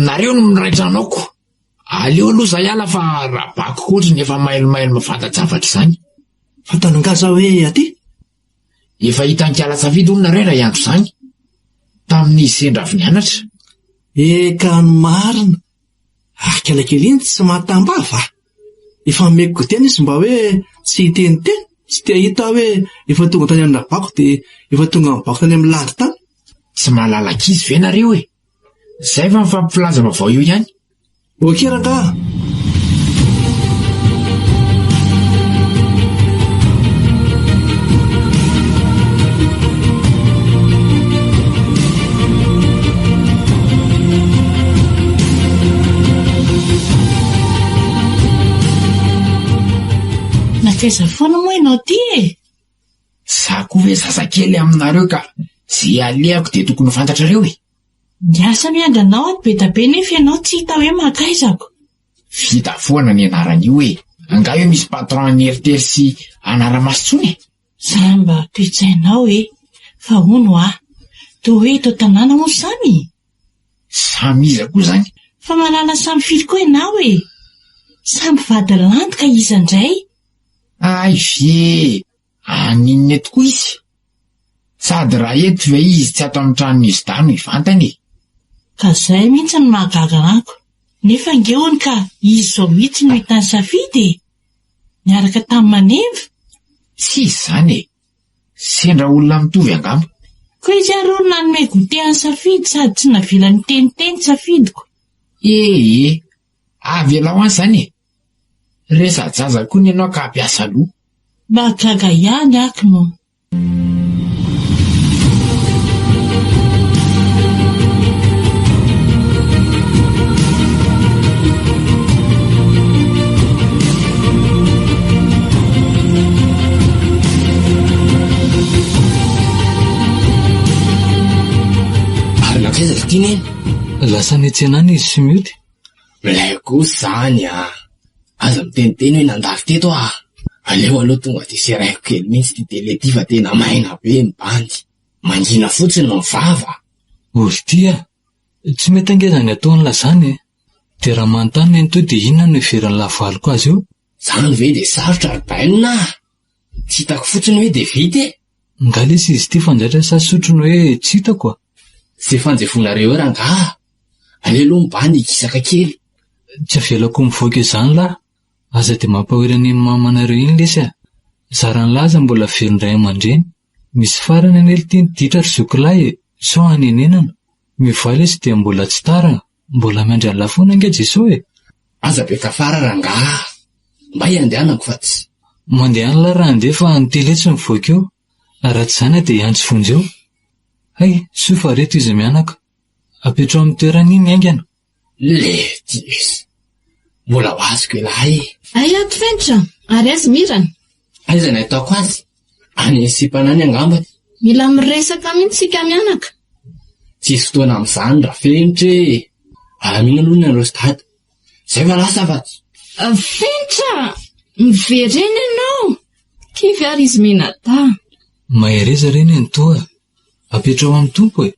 Nareo no miraitra anaoko. Aleo aloha zay ala fa rabako koatra nefa mailomailo mafantajavatra izany. Fantanonga zao hoe aty? Efa hitan-kiala safidy olona ray raha andro izany. Tamin'ny sendra avy nianatra. Eka ny marina. Kelakely iny tsy mahatambava. Efa meko tena izy mba hoe tsy hiteniteny. Tsy te hita hoe efa tonga tany amin'ny rabako dia efa tonga mibako tany amin'ny landy tany. Tsy mahalalaka izy ve nareo e? Zay fa mifampilaza vaovao io ihany. Oke rangaha. Nateza foana moa ianao ty e. Za koa hoe zazakely aminareo ka zay aleako dia tokony fantatrareo e. Niasa miandry anao ato be da be nefa ianao tsy hita hoe makaizako. Vita foana ny anaran'io e. Anga hoe misy patron an'eritery sy anara-maso tsony e. Za mba pitsainao e. Fa hono toa hoe tao tanàna moa samy. Samy iza koa zany? Fa malala samy firy koa ianao e. Samy vady landy ka iza indray. Ay ve, aninona tokoa izy. Sady raha eto ve izy tsy ato amin'ny tranon'izy dano ivantany. Ka zay mihitsy ny mahagaga anako. Nefa ngeony ka izy zao mihitsy no hitany safidy e. Niaraka tamin'ny maneva. Tsy izany e. Sendra olona mitovy angamba. Koa izy ary olona nanome gote any safidy sady tsy navila ny teniteny safidiko. Avy elao any zany e. Resa jaza koa ny ianao ka hampiasa loha. Mahagaga ihany ako moa. Lasa niantsenana izy sy mioty. Milay koa zany aza miteniteny hoe nandalo teto aleo aloha tonga de seraiko kely mihitsy ty tele ty fa tena maina be ny bandy. Mangina fotsiny no mivava. Ory tia, tsy mety angezany ataony lazany e. De raha manontany ny to de inona no iveran'ny lavaliko azy io? Zany ve de sarotra ary bainona? Tsy hitako fotsiny hoe de vita e. Ngalisa izy ty fanjaitra sasotrony hoe tsy hitako a. Ze fanjefonareo ranga. Aleo aloha mibany ikisaka kely. Tsy avelako mivoaka izany lahy. Aza de mampahoerany ny mamanareo iny lesy a. Zarany laza mbola velondray aman-dreny. Misy farany anely tiany ditra ry zokilahy e. Sao hanenenana. Mivaly izy de mbola tsy tara. Mbola miandry an'la foana ange Jesao e. Aza be ka fara ranga. Mba iandehanako fa tsy. Mandehana la raha andefa ny tele tsy mivoaka eo. Raha tsy zany de iantso vonjy eo. Hay, sofa reto izy mianaka. Apetrao amin'ny toerany iny aingana. Le tis. Mbola ho azoko ilahy. Ay ato fenitra, ary azy mirana. Aiza ny ataoko azy? Any sipanany angambany. Mila miresaka mihitsy sika mianaka. Tsisy fotoana amin'izany raha fenitra e. Alamina aloha ny rostad. Zay fa lasa afatsy. Fenitra, miverena ianao. Kivy ary izy minata. Mahereza reny ny toa. Apetrao amin'ny tompo e.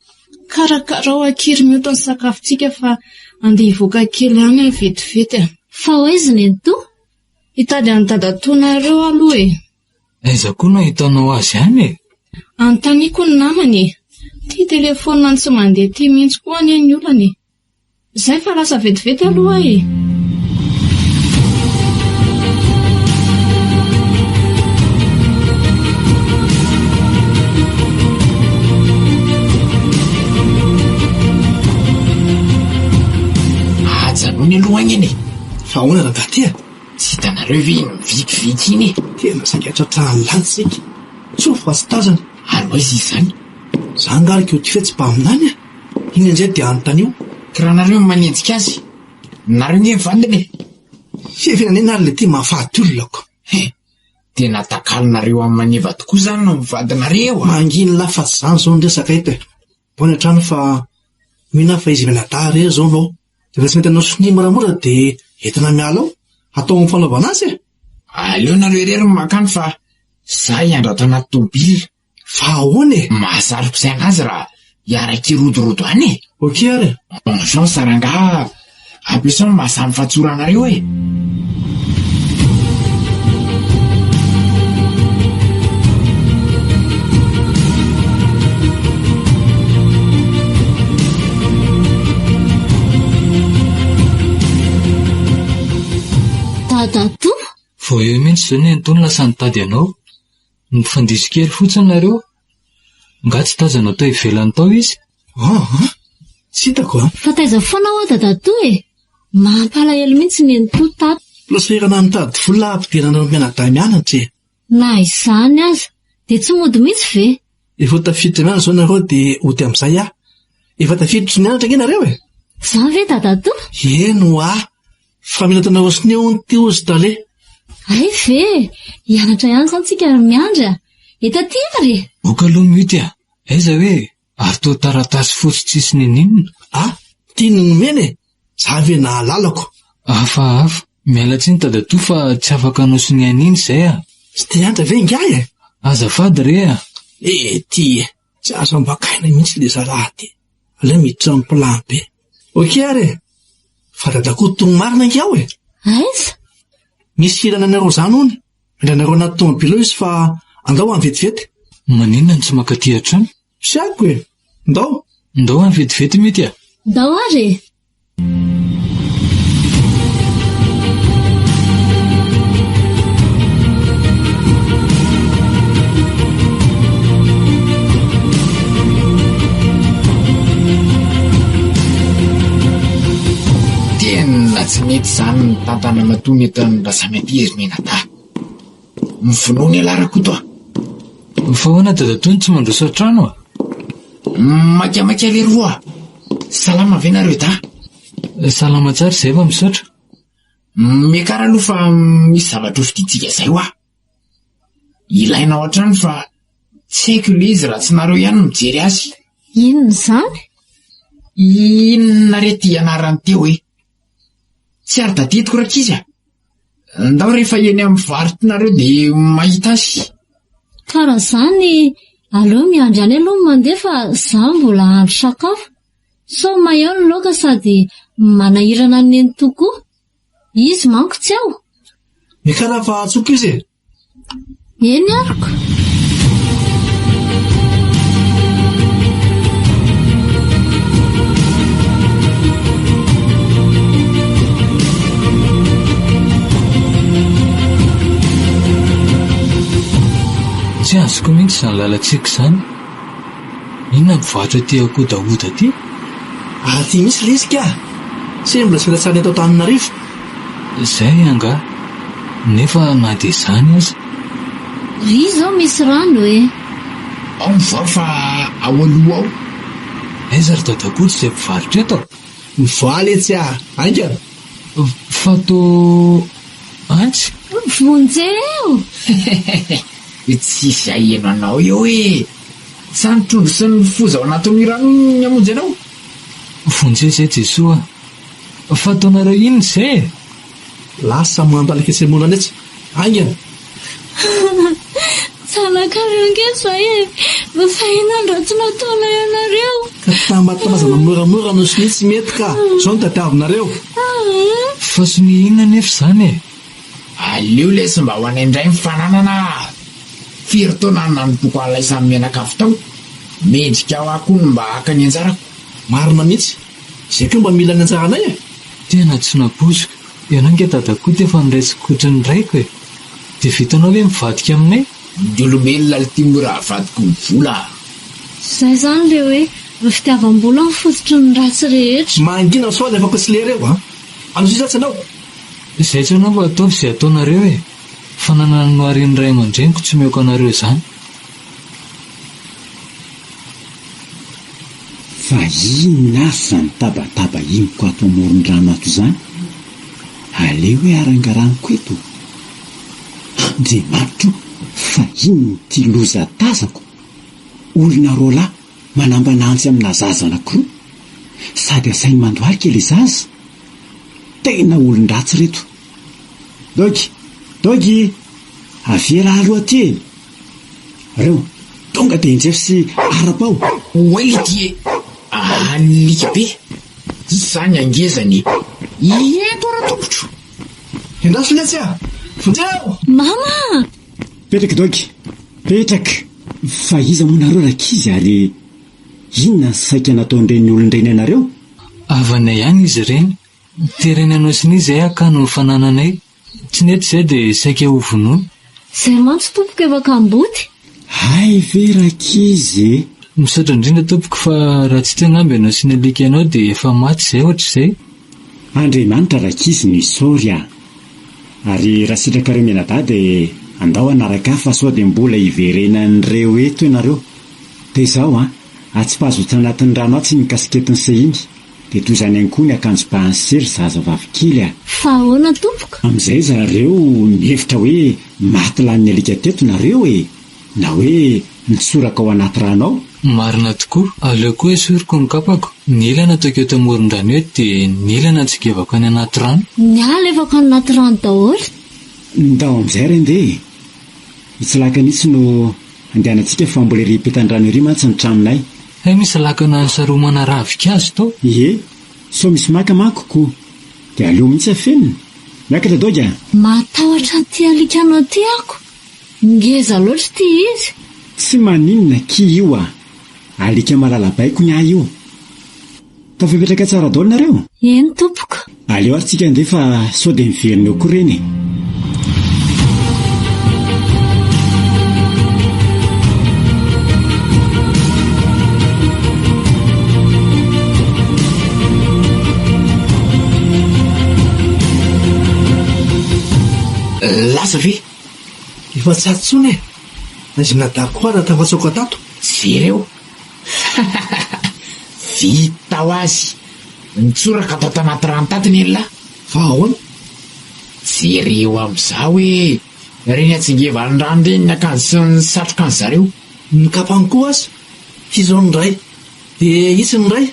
Karakarao akiry mioto ny sakafontsika fa andeha hivoaka kely any vetivety. Fa hoeziny ny to? Hitady anotadatonareo aloha e. Aiza koa no hitanao azy any e. Antaniko ny namany e. Ty telefona ny tsy mandeha ty mihitsy koa any ny olany. Zay fa lasa vetivety aloha e. Ny lohany iny. Fa ahoana rangaty Tsy hitanareo ve mivikiviky iny? Tena sakatra trano lantsika. Tsofa tsy tazana. Ary izy izany. Zangariko io ty fe tsy mba aminany a. Iny anjay dia anontanio. Kiranareo manenjika azy. Nareo nge mivandiny. Fiavinanena ary le ty mahafaty olonako. Tena takalinareo amin'ny maneva tokoa zany no mivadinareo. Manginy lafa tsy zany zao ny resaka ito e. Mbony an-trano fa mihina fa izy menadary e zao nao. Rehefa tsy mety anao soni moramora de entina miala ao. Atao amin'ny fanaovana azy e. Aleo nareo irery makany fa zay andrato anaty tobila. Fa ahoana e? Mahasariko izay anazy raha hiaraky rodorodo any e. Oke ary. Bonjour saranga. Ampiasao mahasamy fatsoranareo e. Tato? Vao eo mihitsy zao ny antony lasa nitady anao. Nifandisy kely fotsiny nareo. Nga tsy tazana tao ivelany tao izy. Tsy hitako a. Fa taiza foana ao Tato e. Mampalahelo mihitsy ny to tato. Plaserana nitady vola ampidirana ao mianadahy mianatra e. Na izany aza. De tsy mody mihitsy ve? Efa tafiditra mianatra zao nareo de ody amin'izay a. Efa tafiditra mianatra nge nareo e. Zany ve Tato? Eno a. Fa mila tanao sy ny ony ty ozy dale. Ay ve, hianatra ihany zany tsika miandra. Eta ty ary. Oka aloha mity a. Aiza hoe, ary to taratasy fotsy tsisy ninina. Tiany nomeny e. Zavy nahalalako. Hafa. Miala tsiny Tato fa tsy afaka anao sy ny aniny zay a. Tsy te andra ve ngay e. Azafady re a. Ty Tsy azo ambakaina mihitsy le zaraty. Aleo miditra amin'ny plan be. Okey ary fa dadakoton'ny marina inky aho e. Aiza? Misy filana anareo zany hony. Milanareo anaty tomobilo izy fa andao amin'ny vetivety. Maninona ny tsy makaty hatrany? Tsy haiko e. Ndao amin'ny vetivety mety a. Ndao ary. Tena tsy mety zany ny tantana matony etan'ny rasamety Menata. Mifinoany alarako toa. Fa hoana dadatony tsy mandroso trano a? Makamaka le roa. Salama ve nareo ta? Salama tsara izay fa misaotra. Mekara aloha fa misy zavatra ofititsika izay hoa. Ilaina ao an-trano fa tsy haiko le izy raha tsy nareo ihany no mijery azy. Inona izany? Inona re ty ianarany teo hoe? Tsy ary tadidiko rak'izy a. Ndao rehefa eny amin'ny varitinareo dia mahita azy. Karaha izany aleo miandry any aloha mandeha fa izaho mbola ahandro sakafo. Sao maheo ny laoka sady manahirana ny neny tokoa. Izy manko tsy aho. Mekara fa atsoka izy e. Eny ariko. Tsy azoko mihitsy izany lalantsika izany. Inona mivoatra ty akodaoda ty? Aty misy le izy ka. Tsy mbola tsy latsany atao Antananarivo. Izay anga. Nefa na dia izany aza. Ry izao misy rano e. Ao mivao fa ao aloha ao. Aiza ry dadakoto izay mpivarotra eto? Mivaly etsy a. Aika. Fatao antsy? Vonjeo. Tsy izay eno anao eo e. Sa ny trondro sy ny foza ao anatin'ny rano ny amonjy anao? Vonjeo izay Jesoa. Fataonareo inona izay? Lasa mandalika semonana etsy. Aingana. Salakareo ngeso e. Fa inona raha tsy nataona ianareo? Ka tambatamazana moramora no sy tsy mety ka. Zao no tadiavinareo. Fa sy ny inona nefa izany e? Aleo lesy mba ho an'indray mifananana. Firy taona nanotoko alay samy menakafo tao. Mendrika aho ako no mba haka ny anjarako. Marina mihitsy. Izay koa mba mila ny anjaranay e. Tena tsy naboziko. Ianao nge dadakoto efa niraisikotra ny raiko e. Dia vitanao hoe mivadika aminay? Ny olombelona le tia mora havadiko ny vola. Izay izany le hoe fitiavam-bola ny fototry ny ratsy rehetra. Mangina sao le efa kosilera eo ano sisa tsy anao. Izay tsy anao mba ataovy izay ataonareo e. Fa nanano arian'ny ray aman-dreniko tsy mehoko anareo izany. Fa inona azy izany tabataba inoko ato amoron-drano ato izany? Aleo hoe arangaraniko eto. Andriamanitro, fa inona ty loza tazako? Olona roa lahy manambanantsy amina zaza anankiroa. Sady asainy mandohalika ilay zaza. Tena olon-dratsy reto. Dogy, avela aloha aty. Reo, tonga dia injefy sy arapao. Oely ty alika be. Izany angezany. Ieto ara tompotro. Endaso letsy a. Vonjeo. Mama! Petraka dogy. Petraka. Fa iza moa nareo rakizy ary inona ny saika nataon'ireny olon-dreny anareo? Avanay ihany izy ireny. Terenanao sy ny izay akano ny fanananay. Tsy nety izay dia saika ho vonoana. Izay mantsy tompoko efa kamboty. Hay ve rakizy? Misaotra indrindra tompoko fa raha tsy tia ngamby ianao sy ny alika ianao dia efa maty izay ohatra izay. Andriamanitra rakizy ny sory a. Ary raha sitrakareo menadà dia andao anaraka fa sao dia mbola hiverenan'ireo eto ianareo. Dia izao atsipazotra anatin'ny rano atsy ny kasiketiny sehiny. Dia toy izany ihany koa ny akanjo ba ansery zaza vavikely a. Fa ahoana tompoko? Amin'izay zareo mihevitra hoe maty lan'ny alika teto nareo e. Na hoe nitsoraka ao anaty rano ao. Marina tokoa. Aleo koa esoriko ny kapako. Ny ilana ataoko eto amoron-drano eto dia ny ilana tsikevako any anaty rano. Ny ala evako any anaty rano daholo. Ndao amin'izay rende. Itsilaka nitsy no andehanantsika fa mbola ry petan-drano ery mantsy ny traminay. Misy lakana ny saromana ravikazo tao. Ie, so misy makamako dia aleo mihitsy afenina. Miakatra doga. Matahotra ty alikanao ty ako. Ngeza loatra ty izy. Tsy maninona ki io alika malalabaiko ny ahy io. Tafipetraka tsara daholo nareo. Eny tompoko. Aleo ary tsika andeha fa sao dia miverina eo koa reny. Lasa ve? Efa tsy atsony e. Nazina dako raha tafatsoko tato. Jereo. Vita ho azy. Nitsoraka atao tanaty rano tatiny eny lahy. Fa ahoana? Jereo amin'izao hoe reny atsingevan'ny rano reny ny akanjo sy ny satroka ny zareo. Ny kapany koa azy. Fizao ny ray. Dia isy ny ray.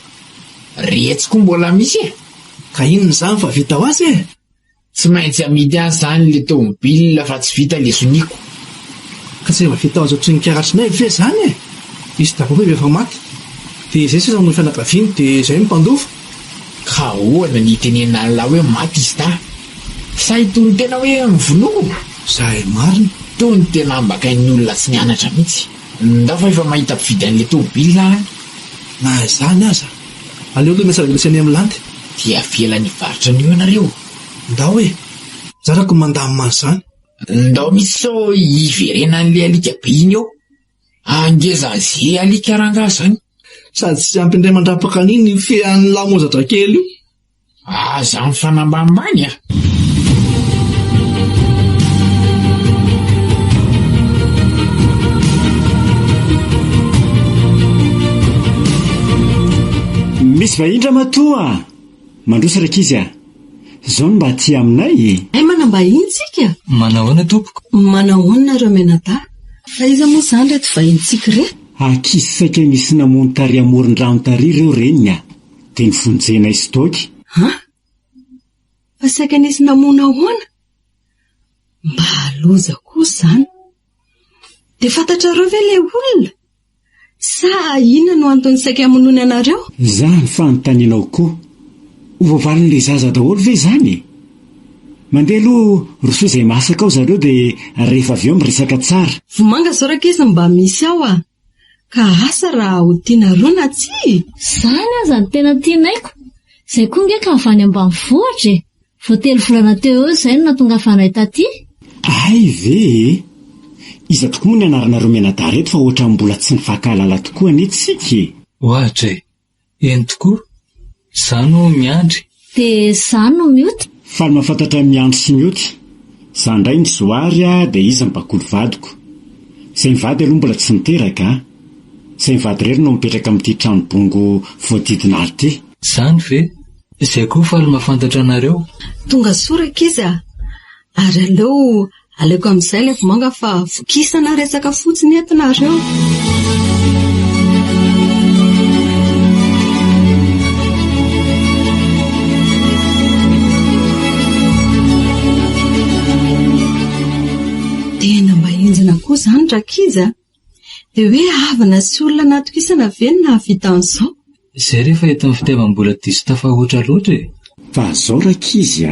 Retsy koa mbola misy e. Ka inona izany fa vita ho azy e? Tsy maintsy amidy azy zany le tomobile fa tsy vita le soniko. Ka tsy efa vita ho azy ohatry ny karatrinay ve zany e? Izy dako efa maty. Dia izay sisa no fianakaviany dia izay mipandofo. Ka hoana ny tenena la hoe maty izy ta. Sa itony tena hoe mivonoko. Zahay marina. Tony tena ambakain'ny olona tsy nianatra mihitsy. Ndao fa efa mahita mpividy an'le tomobile na. Na izany aza. Aleo aloha miasavelatsy any amin'ny landy. Dia fiela ny varitra ny eo ianareo. Ndao e. Zarako mandamy mazy zany. Ndao misy sao iverena an'le alika be iny eo. Angeza ze alika ranga zany. Sady tsy ampy indray mandrapaka an'iny fean'ny lamozatra kely io. Aza mifanambambany a. Misy vahindra matoa. Mandrosa raka izy a. Zao no mba ty aminay. Ay manambahiny tsika. Manahoana tompoko? Manahoana reo menata. Fa iza moa zany reto vahintsika re. Ankizy saika misy namono tary amoron-drano tary ireo reniny a. Dia nifonjena istoky. Ha? Fa saika nisy namono ahoana? Mba loza koa zany. Dia fantatrareo ve le olona? Sa inona no antony saika amonony anareo? Zany fanontanianao koa. Hovavalon'le zaza daholo ve zany? Mandeha aloha rosoa izay masaka ao zareo dia rehefa avy eo miresaka tsara. Vomanga zao raka izy mba misy ao a. Ka asa raha ho tianareo na tsy? Zany aza ny tena tianaiko. Izay koa nge ka avany ambanivohitra e. Vao 3 volana teo eo izay no nahatongavanay taty. Ay ve? Iza tokoa moa ny anaranareo menada reto fa ohatra mbola tsy nifankahalala tokoa anetsika. Ohatra e. Eny tokoa. Zaho no miandry. Dia zaho no mioty. Fa ny mahafantatra miandry sy mioty. Zaho indray ny zoary dia iza mibakolo vadiko. Izay mivady aloha mbola tsy niteraka. Izay mivady rery no mipetraka amin'ity trano bongo voadidina ity. Zany ve? Izay koa fa mahafantatra anareo. Tonga soraka izy a. Ary aleo aleoko amin'izay le vomanga fa vokisana resaka fotsiny entinareo. Tena mba enjina koa zany rakiza. Dia hoe havana sy olona natokisana ve no nahavita an'izao? Izay rehefa eto amin'ny fitiavam-bola diso tafahoatra loatra e. Fa zao rakizy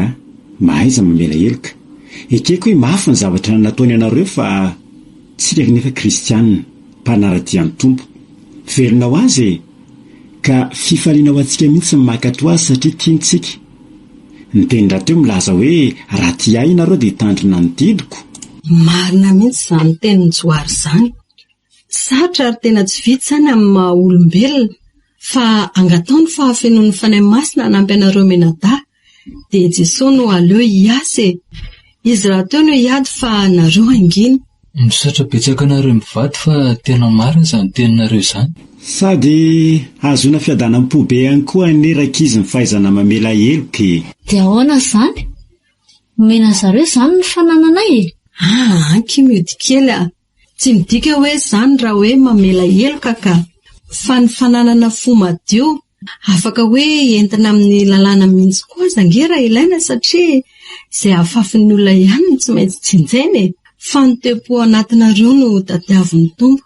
mahaiza mamela heloka. Ekeko hoe mafy ny zavatra nataony anareo fa tsika nefa kristianina mpanaradian'ny tompo. Velona ho azy ka fifaliana ho antsika mihitsy ny makato azy satria tiantsika. Ny tenindra teo milaza hoe raha tia ianareo dia tandrina ny didiko. Marina mihitsy izany tenin'ny joary izany. Sarotra ary tena tsy vitsy zany amin'ny maha olombelona fa angatao ny fahafenoan'ny fanahy masina hanampy anareo menada dia Jesosy no aleo hiasa e. Izy raha teo no hiady fa nareo angina. Misaotra betsaka anareo mivady fa tena marina izany teninareo izany. Sady azona fiadanam-pobe ihany koa ny rakizy ny fahaizana mamela heloka. Dia ahoana izany? Omena zareo izany ny fanananay e. Anky miody kely a. Tsy midika hoe izany raha hoe mamela heloka ka. Fa ny fananana fo madio afaka hoe entina amin'ny lalàna mihitsy koa zangera ilaina satria izay afafin'ny olona ihany no tsy maintsy tsinjaina e. fanontem-po anatinareo no tadiavin'ny Tompo.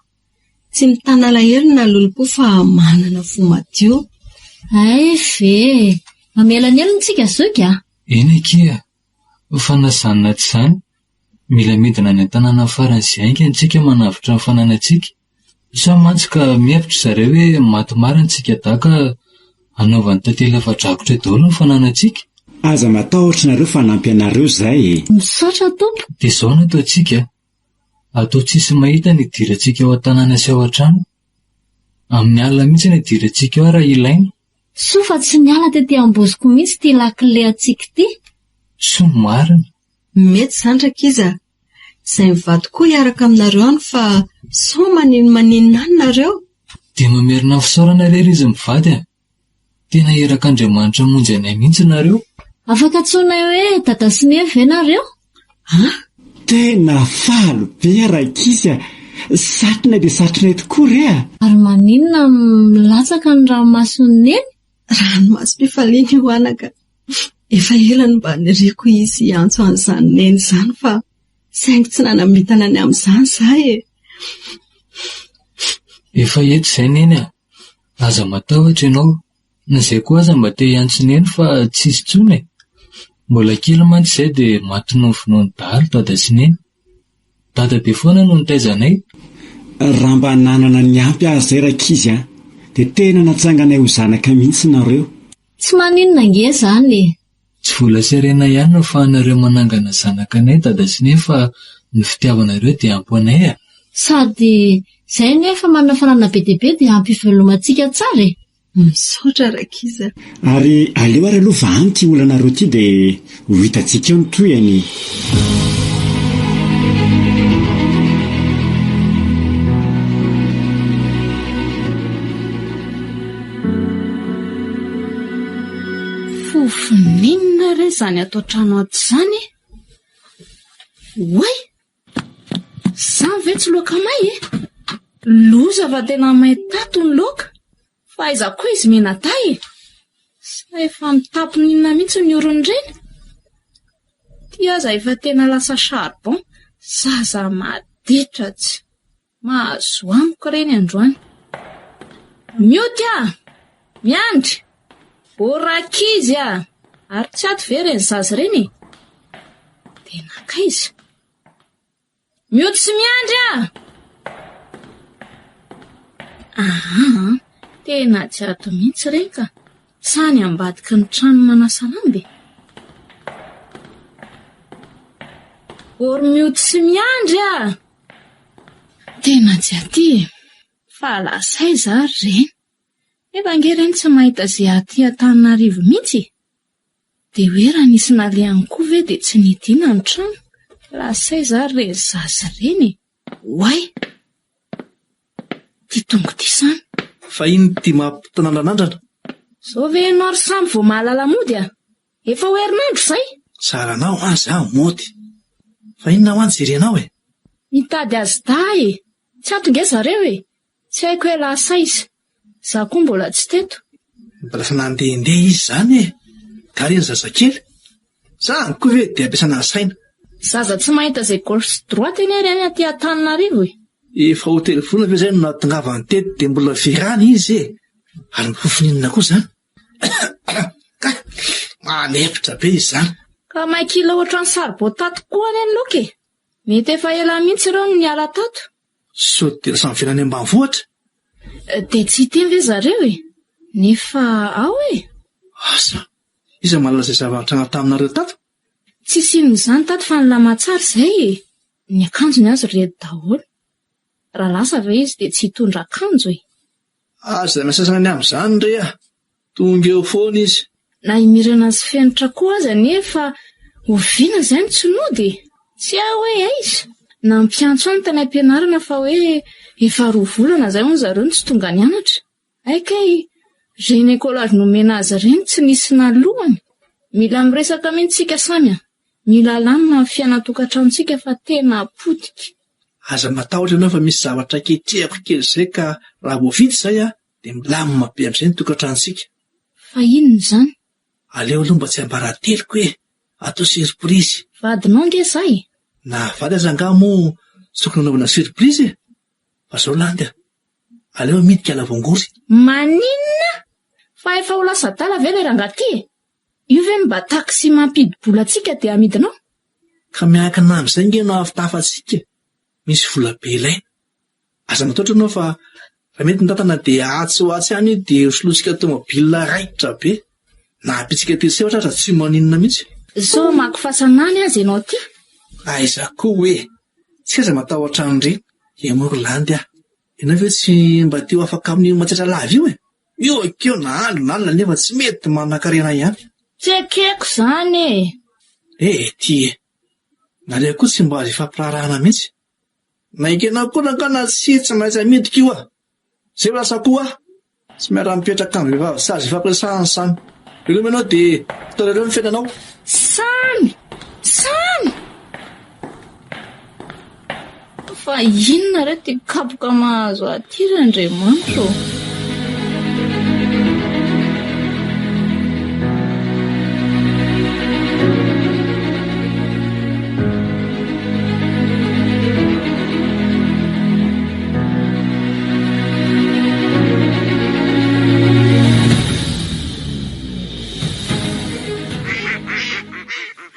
Tsy mitana alahelo na lolo-po fa manana fo madio. Ay ve, mamelanelontsika zoka? Eny kia, fanazanina tsy izany. Mila midina ny tanàna faran'izay ainga antsika manavitra ny fananantsika. Sa mantsy ka mihevitra zareo hoe maty marintsika daka anaovan'ny tantely afa-drakotra daholo ny fananantsika. Aza matahotra nareo fanampy anareo izay. Misaotra Tompo. Dia izao no ataontsika. Atao tsisy mahita ny idirantsika ao an-tanàna sy ao an-trano. Amin'ny alina mihitsy ny idirantsika ao raha ilaina. Soa fa tsy niala tetỳ amboziko mihitsy ty lakile antsika ty. Soa marina. Mety zandrakiza. Izay mivady koa hiaraka aminareo any fa sao maninona any nareo. Dia mamerina fisaorana irery izy mivady a. Tena erak'Andriamanitra monjy anay mihitsy nareo. Afaka tsona hoe dada sy neny ve nareo? Tena faly be rakizy a. Satrina dia satrina tokoa rea. Ary maninona milatsaka ny ranomason'ny neny? Ranomasom-pifaliana io anaka. Efa elany mba niriko izy antso an'izany neny izany fa saingy tsy nanambitana any amin'izany izahay e. Efa eto izay neny a. Aza matahotra ianao. Nazay koa aza mba te hiantso neny fa tsisy tsony. Mbola kely mantsy izay dia matinofinony dahalo dada sy neny. Dada be foana no nitaizanay. Raha mba nanana ny ampy azy izay rakizy a, dia tena natsanganay ho zanaka mihitsy nareo. Tsy maninona nge izany. Tsy vola serena ihany no fahanareo manangana zanaka anay dada sy neny fa ny fitiavanareo dia ampy anay a. Sady izay nefa manana fanana be dia be dia ampy ivelomantsika tsara e. Misaotra rakiza. Ary aleo ary aloha va any ty olanareo ty dia ho hitantsika eo ny toyany. Fofoninona re izany atao trano ato izany? Oay! Izany ve tsy loaka may e? Loza fa tena may tato ny loaka. Fa aiza koa izy menatay e? Sa efa mitaponinona mihitsy ny oron'ireny? Ty aza efa tena lasa charbon. Zaza maditra tsy. Mahazo amiko ireny androany. Mioty a! Miandry! Borakizy a! Ary tsy ato ve reny zaza ireny? Tena kaiza. Mioty sy miandry a! Tena tsy ato mihitsy ireny ka. Sany ambadiky ny trano manasa lamby. Ory mioty sy miandry a! Tena tsy aty. Fa lasay za reny. Efa ngereny tsy mahita izay aty Antananarivo mihitsy. Dia hoe raha nisy nalehany koa ve dia tsy nidiana ny trano. Lasay za reny zaza reny. Oay! Ty tongo ty sany. Fa iny ty mampitanànanandrana. Sao ve ianao ry samy vao mahalala mody a? Efa ho herinandro izay? Saranao azy aho mody. Fa inona ho any jerenao e? Mitady azy dahy e. Tsy ato nge zareo e. Tsy haiko hoe lasaiza. Za koa mbola tsy teto. Mbola fa nandehandeha izy izany e. Kareny zazakely. Zany koa ve dia ampiasana ny saina. Zaza tsy mahita izay gauche droite eny ary any aty Antananarivo e. Efa hotely volana ve izay no natongavany teto dia mbola virany izy e. Ary mifofoninona koa izany. Ka manepitra be izy izany. Ka maikila ohatran'ny saribao-tato koa any any loka e. Mety efa ela mihitsy ireo no niala tato. Sao dia lasa mivelany ambanivohitra. Dia tsy hiteny ve zareo e. Nefa ao e. Asa, iza malala izay zavatra taminareo tato? Tsy sinona izany tato fa nilamatsara izay e. Ny akanjony azy reto daholo. Raha lasa ve izy dia tsy hitondra akanjo e. Aza miasasana ny amin'izany re a. Tonga eo foana izy. Na himirana azy fenitra koa aza nefa oviana izay ny tsinody. Tsy aho hoe aiza. Na mpiantso any tany am-pianarana fa hoe efa 2 volana izay hono zareo tsy tonga nianatra. Aikay, ginekolazy nomena azy ireny tsy nisy nalohany. Mila miresaka mintsika samy a. Mila lamina ny fiainatokatranotsika fa tena potika. Aza matahotra ianao fa misy zavatra ketrehako kely izay ka raha voavita izay a dia milamina be amin'izay ny tokantranontsika. Fa inona izany? Aleo aloha mba tsy ambara teliko e. Atao surprise. Vadinao nge izay? na vady aza nga moa sokony anaovana surprise fa zao landy aleo midika alavongory. Maninona fa efa ho lasa tala ve ilay rangaty? Io ve mba taksy mampidibola atsika dia amidinao? Ka miankina amin'izay nge no avitafatsika misy vola be ilaina. Aza matotra anao fa mety nitantana dia atsy ho atsy any dia solosika tomobila raitra be na apitsika tesehatra aza tsy maninona mihitsy. Zao mako fasanany azy ianao ty. Aiza koa hoe tsy aza matahotra an'ireny emoro landy ianao ve tsy mba teo afaka amin'ny matsetra lavy io io akeo na andro na alina nefa tsy mety manan-karena ihany. Tsy akeko zany ty nalea koa tsy mba azo ifampirarahana mihitsy na ikenao koa nankana tsy maintsy amidika io zay lasa koa tsy miara-mipetraka amin'ny vehivavy sy azo ifampiresahany samy iloma ianao dia fitaorareo ny fiainanao. Samy fa inona re ty kapoka mahazo aty ry Andriamanitra?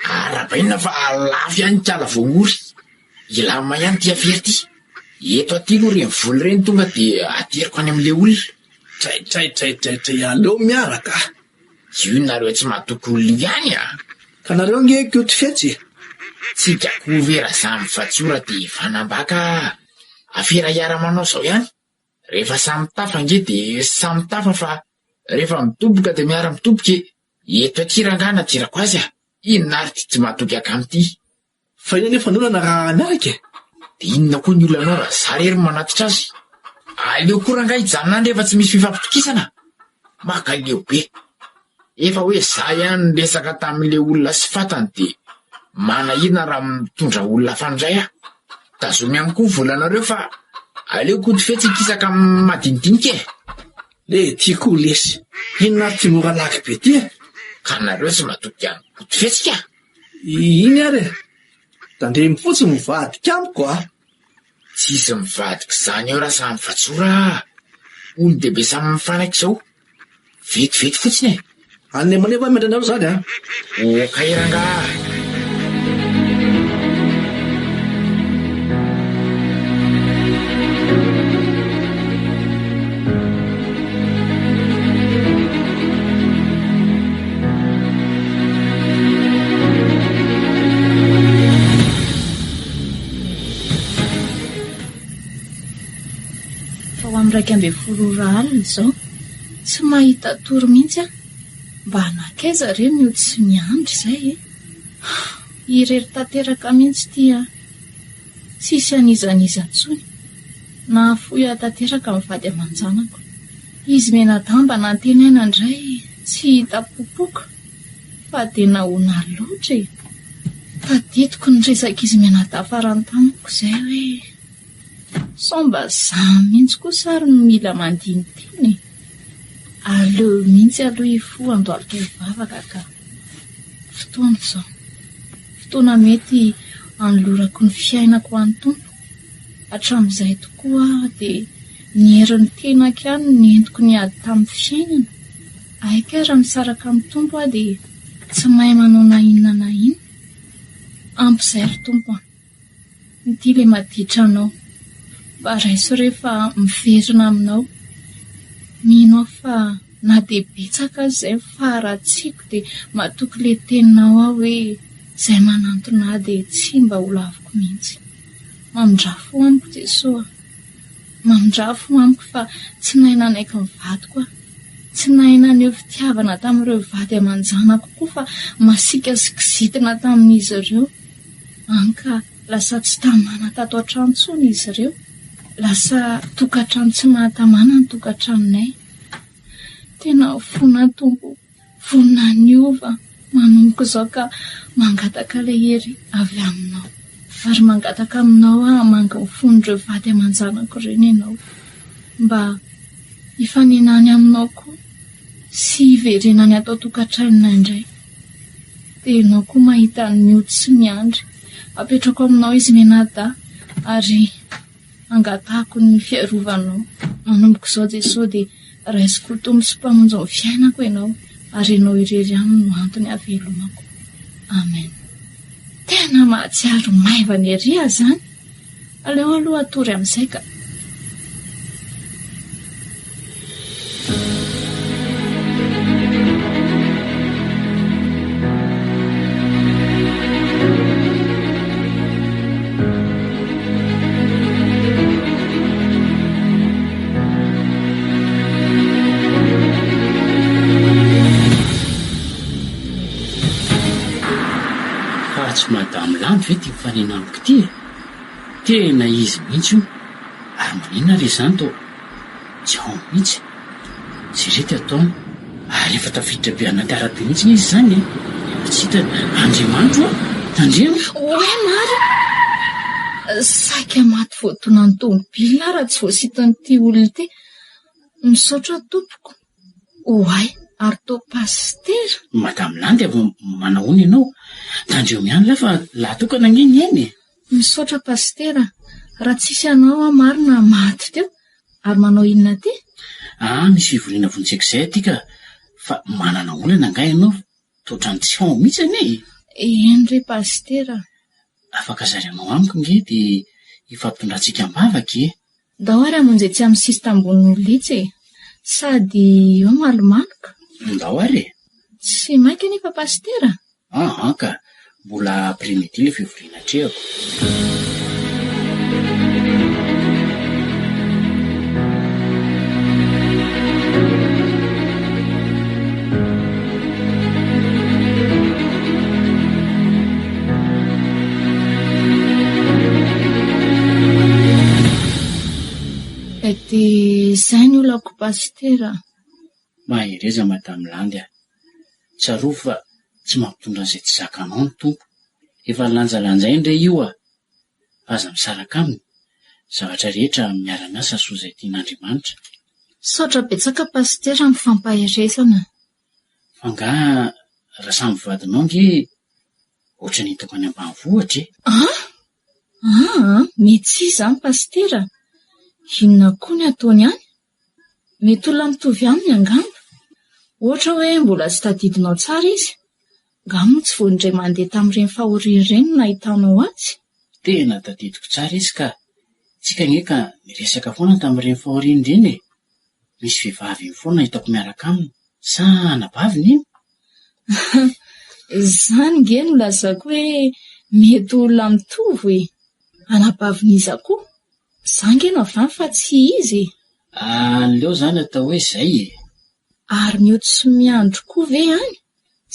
Arabaina fa alafy any ty alavongory. Ilama ihany ty afery ty. Eto aty lo reny voly reny tonga dia ateriko any amin'le olona. Tray aleo miaraka. Io nareo tsy mahatoky olona ihany ka nareo nge keo ty fetsy. Tsika kovera samy fatsora dia fanambaka afera iara-manao zao ihany. Rehefa samy tafa nge dia samy tafa fa rehefa mitoboka dia miara mitoboka. Eto aty rangana tirako azy inona ary ty tsy mahatoky akamity. Fa ina nefa nonana raha miaraka dia inona koa ny olonanao raha za rery manatitra azy. Aleo koa rangahy hijanonany rehefa tsy misy fifampitokisana. Maka leo be. Efa hoe za ihany resaka tamin'le olona sy fatany dia manahina raha mitondra olona fandray tazomy ihany koa volanareo fa aleo koa ty fetsy ikisaka madinidinika le tiako lesy inona ary ty mora laky be ty ka nareo tsy mahatoky ihany koa ty fetsika. Iny ary dandre mifotsy mivadika amiko tsisy mivadika zany eo raha samy fatsora. Olo dehibe samy mifanaiky zao vetivety fotsiny any manefa miandranareo zany okairanga. Raiky ambe folo alina zao tsy mahita tory mihitsy mba nakaiza reny io tsy miandry zay irery tanteraka mihitsy tia tsisy anizanizantsony na foya tanteraka mivady aman-janako. Izy menadamba nantenaina indray tsy hita popoka fa dia nahoana loatra tadidiko ny resaka izy menadafarantaniko zay hoe somba za mihitsy koa sary no mila mandinitiny. Aleo mihitsy aloha ifo andoalika ivavaka ka fotoana zao fotoana mety anolorako ny fiainako any tompo. Hatramin'izay tokoa dia ny herin'ny tenako ihany ny entiko ny ady tamin'ny fiainana. Aika raha misaraka amin'ny tompo dia tsy mahay manao na inona na inona. Ampizay ry tompo ny le maditra anao mba raiso rehefa miverina aminao. Mino fa na dia betsaka azy izay faharatsiako dia matoky le teninao aho hoe izay manantona dia tsy mba ho laviko mihitsy. Mamindrafo amiko Jesosy mamindrafo amiko fa tsy nahay nanaiky mivadiko tsy nahay naneho fitiavana tamin'ireo vady aman-janako koa fa masika sy kizitina tamin'izy ireo. Anka lasa tsy tamana tato an-trano intsony izy ireo. Lasa tokantrano tsy mahatamana ny tokantranonay. Tena fona tompo fona niova manomboka izao ka mangataka ilay hery avy aminao ary mangataka aminao manga ny fon'ireo vady aman-janako ireny ianao mba hifanenany aminao koa sy hiverenany atao tokantranona indray. Dia ianao koa mahita ny miody sy miandry apetrako aminao izy menada ary angatahako ny fiarovanao manomboko izao Jesosy dia raisiko tombo sy mpamonjy ny fiainako ianao ary ianao irery aminy no antony havelomako. Amen. Tena mahatsiaro maivana ery zany. Aleo aloha atory amin'izay ka. Madame Lamy ve ty mifanena amiko ty tena izy mihitsy io ary manina re zany to tsy ao mihitsy tsy rety ataony ary efa tafiditra be anaty arabe mihitsy izy zany tsy hitany Andriamanitra tandremo oe mary saika maty voatonany tomobilina raha tsy voasitan'ity olona ty misaotra tompoko oay ary to pastera Madame Lamy avo manahoana ianao tandreo ihany lafa lahatokana ngeny eny misaotra pastera raha tsisy anao marina maty teo ary manao inona ty misy fivoriana vonjeko izay aty ka fa manana olana nga ianao toatrany tsy ao mihitsy ane eny re pastera afaka zarianao amiko nge dia ifampitondratsika ambavaka dao ary amonjy tsy amin'ny sisy tambonin'olona itsy sady eo malomaloka ndao ary tsy mainka nefa pastera ka mbola après-midi le fivoriana trehako. Dia izay ny olako pastera. Mahereza Madame Lamy tsaroa fa tsy mampitondra an'izay tsy zakanao ny tompo efa lanjalanja indre io aza misaraka aminy zavatra rehetra miara-miasa soa izay tian'Andriamanitra. Saotra betsaka pastera amin'ny fampaherezana fa nga raha samy vadinao nge ohatra ny hitako any ambanivohitra mety izany pastera inona koa ny ataony any mety olona mitovy aminy angamba ohatra hoe mbola tsy tadidinao tsara izy ngamo tsy voandray mandeha tamin'ireny fahorian'ireny nahitanao azy tena tadidiko tsara izy ka tsika nge ka miresaka foana tamin'ireny fahorian'ireny misy vehivavy iny foana hitako miaraka aminy sa anabaviny iny izany nge no lazako hoe mety olona mitovy anabaviny koa za nge no avany fa tsy izy an'leo zany atao hoe izay ary mioty sy miandro koa ve any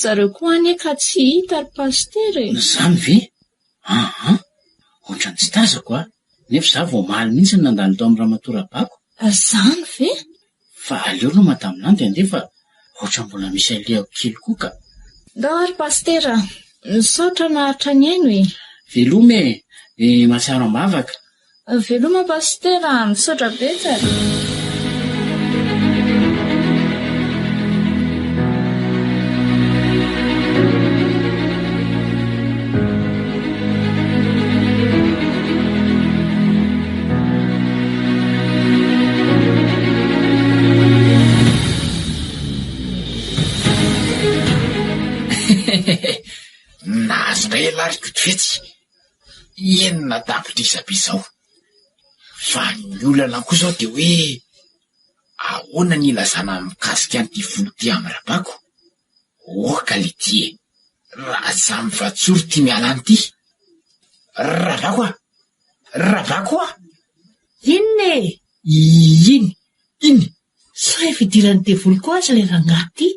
zareo koa any ka tsy hita ry pastera zany ve ohatrany tsy tazako nefa za vao maly mihitsy ny nandalo tao amin'ny Ramatorabako zany ve fa aleo aloha Madame Lamy andeha fa ohatra mbola misy alehako kely koa ka dao ary pastera misaotra naharitra ny aino veloma mahatsiaro ambavaka veloma pastera misaotra betsaka nazo ndray alariko toetsy enina davitra izabe izao fa ny olana koa zao dia hoe ahoana ny ilazana mikasika an'ity volo ty amin'ny rabako oka le ty raha za mivatsory ty miala an'ity rabako inona iny sa fidiran'ny te volo koa azy le rangaty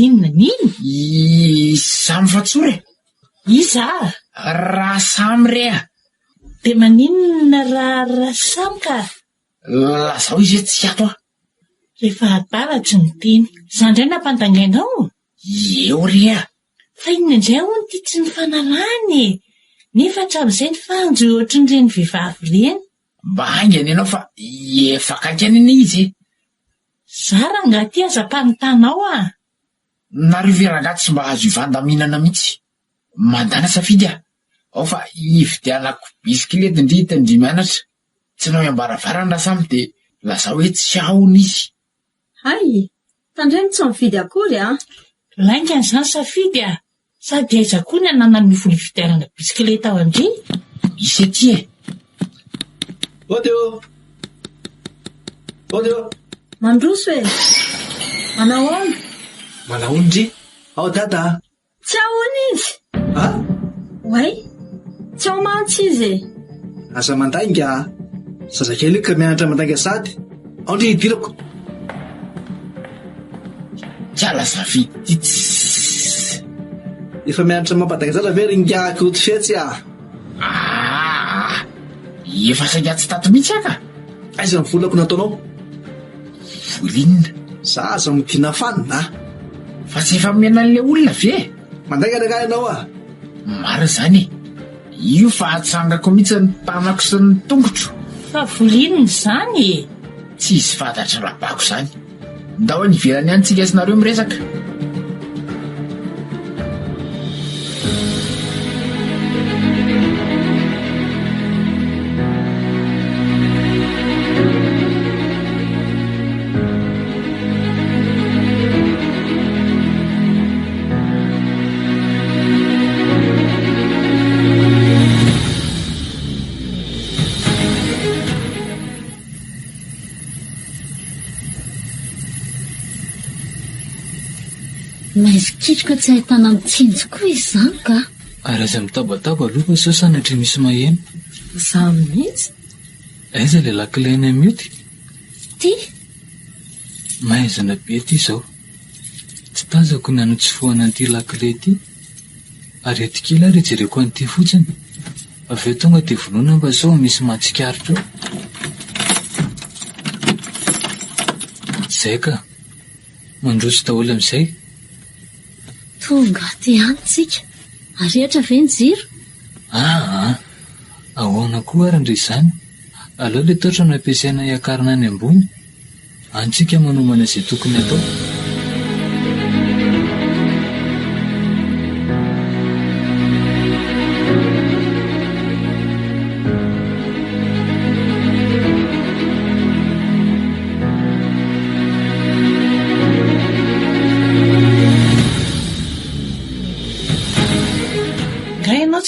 inona niny za mivatsory iza raha samy rea dia maninona raha samy ka lazao izy tsy ato rehefa atalatry ny teny za ndray nampandangainao eo rea fa inona indray hono ty tsy ny fanalany nefa hatramin'izay ny fanjo ohatry ny reny vehivavy reny mba haingany ianao fa efa kankaniny izy za rangaty aza-panotanao nareo verangaty tsy mba azo ivandaminana mihitsy mandana safidy ao fa ividianako bisikilety ndry mianatra. Tsy nao iambaravarana samy de lasa hoe tsy ahona izy. Hay, tandreny tsy mividy akory a? Laingany zany safidy a. Sady aiza koa ny anana ny vola ividianana bisikileta ao andry? Misy aty e. Odio. Mandroso e. Manao aona? Manao ndry. Ao dada. Tsy ahona izy. Ha? Way, tsy ao mantsy izy e. Asa mandainga. Zazakely ka mianatra mandainga sady. Ao ndry hidirako. Kiala safidy ty. Efa mianatra mampadanga zala ve ringako ty fetsy a. Efa sainga tsy tato mihitsy aka. Aiza ny volako nataonao? Volinina. Zaza mitina fanina. Fa tsy efa mena an'le olona ve? Mandainga naka ianao a. Maro zany. Io fa atsangako mihitsy ny tanako sy ny tongotro. Fa volinina zany e. Tsy izy fantatra rabako zany. Ndao ny ivelany any tsika sinareo miresaka. Maizikitroka tsy ahitana mitsinjo koa izy zany ka. Ary aza mitabataba aloha sao sanatry misy maheno. Za mihitsy. Aiza le lakileny amioty? Ty? Mahaizana be ty zao. Tsy tazako ny anotsofoana an'ity lakile ty. Ary atikila ary jereko an'ity fotsiny. Aveo tonga ty vonona mba sao misy matsikaritra eo. Zay ka. Mandroso daholo amin'izay. Tonga ty any tsika. Arehatra ve ny jiro? Ahoana koa ary ndry izany. Aleo le toatra no ampiasaina iakarina any ambony. Antsika manomana izay tokony atao.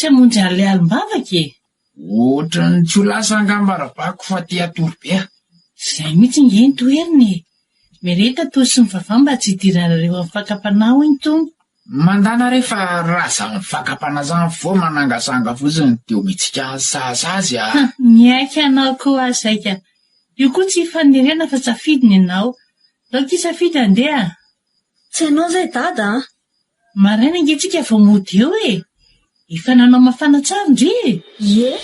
Tsy amonjy an'le alimbavaka e. Ohatra ny tsy ho lasa angambarabako fa ty atorobe. Zay mihitsy nge ny toeriny. Mereta to sy mivavah mba tsy idiranareo amin'ny fakapanaho iny tony. Mandana rehefa raza ny fakapanaza vo manangasanga fotsiny deo mitsika sasazy a. Miaika anao koa azaika. Io koa tsy fanirena fa safidiny ianao. Lao ty safidy andeha. Tsy ianao zay dada. Maraina nge tsika vao mody eo e. Efa nanao mafana tsara ndry. Ye.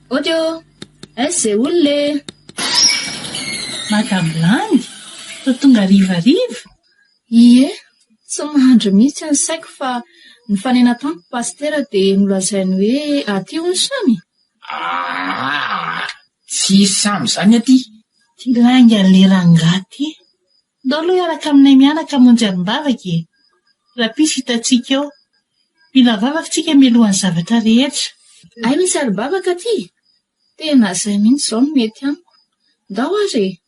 Odio, zay olole. Magamblany. Tonga rivariva. Ie, tsy mahandro mihitsy ny saiko fa ny fanena tamiko pastera dia nolazainy hoe aty ho ny samy. Tsy samy zany aty. Ty langa le rangaty. Ndao aloha iaraka aminay mianaka monjy alimbavaka e. Raha pisy hitantsika eo. Mila vavaka tsika mialohan'ny zavatra rehetra. Ay misy alibavaka ty. Tena zay mihitsy zao no mety amiko. Ndao ary.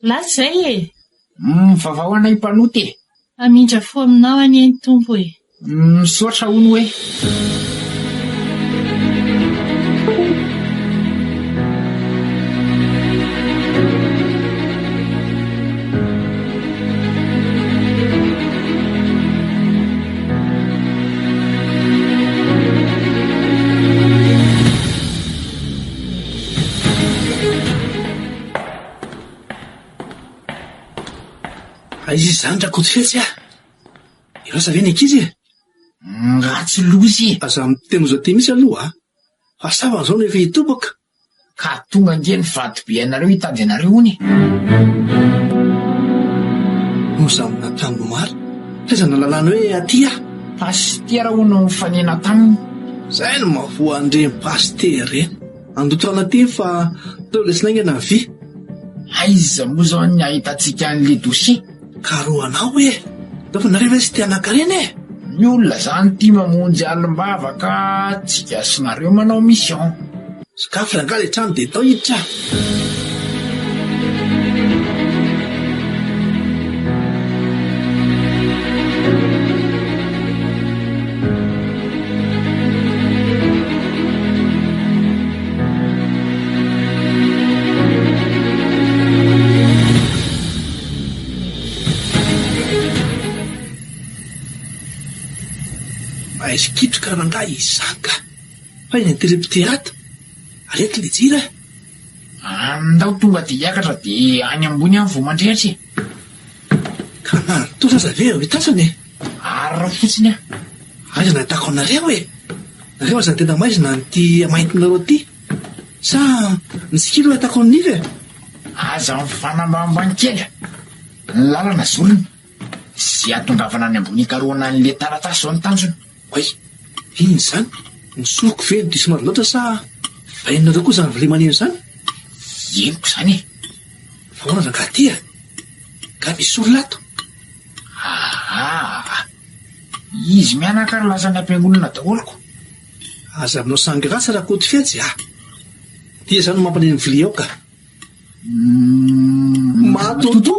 Lasa zay e. Vavao anay mpanoty e. Amindra fo aminao any eny tompo e. Misaotra hono hoe. Izy zany drakoty fetsy a. Irasa ve ny ankizy e? Ngatsy lozy. Aza miteno zao ty misy aloha a. Fa savana zao nefa hitoboka. Ka tonga nge ny vato be anareo hitady anareo ony. Mozamina tambomary kaizana lalàna hoe aty ah. Pastera ho no mifanena taminy. Zay no mahavoan'ireny paster reny. Andotrana ty fa teo lesinaingana ny vy. Aiza moa zao ny ahitantsika an'le dosie? Karoanao hoe dafa nareo sy tianankareny e. Ny olona zany tia mamonjy alim-bava ka tsy gasinareo manao mission. Sakafo rangaha le trano dia tao hiditra. Aizy kitroka rangaha izaka fa iny interrupteata arety le jira. Andao tonga dia hiakatra dia any ambony any vao mandrehatra. Ka narotosa zavy eo hitasany e. Arra fotsiny a. Aiza natako anareo e. Nareo aza tena maizina nyty maintinareo ty sa ny sikilo atako an'nive. Aza mifanambambany kely ny lalana zorony sy atongavana any ambony karoana an'le taratasy zao ny tanjony. Oay, iny zany ny soroko ve ny disomary loatra sa vahinareo koa zany vile manino zany? Eniko zany e. Fa hoana rangaha ty a ka misy olona ato. Izy mianakary lazany ampiangonana daholoko. Aza aminao sangy ratsy raha koty fetsy a. Tia zany mampaneny vilia ao ka. Matoto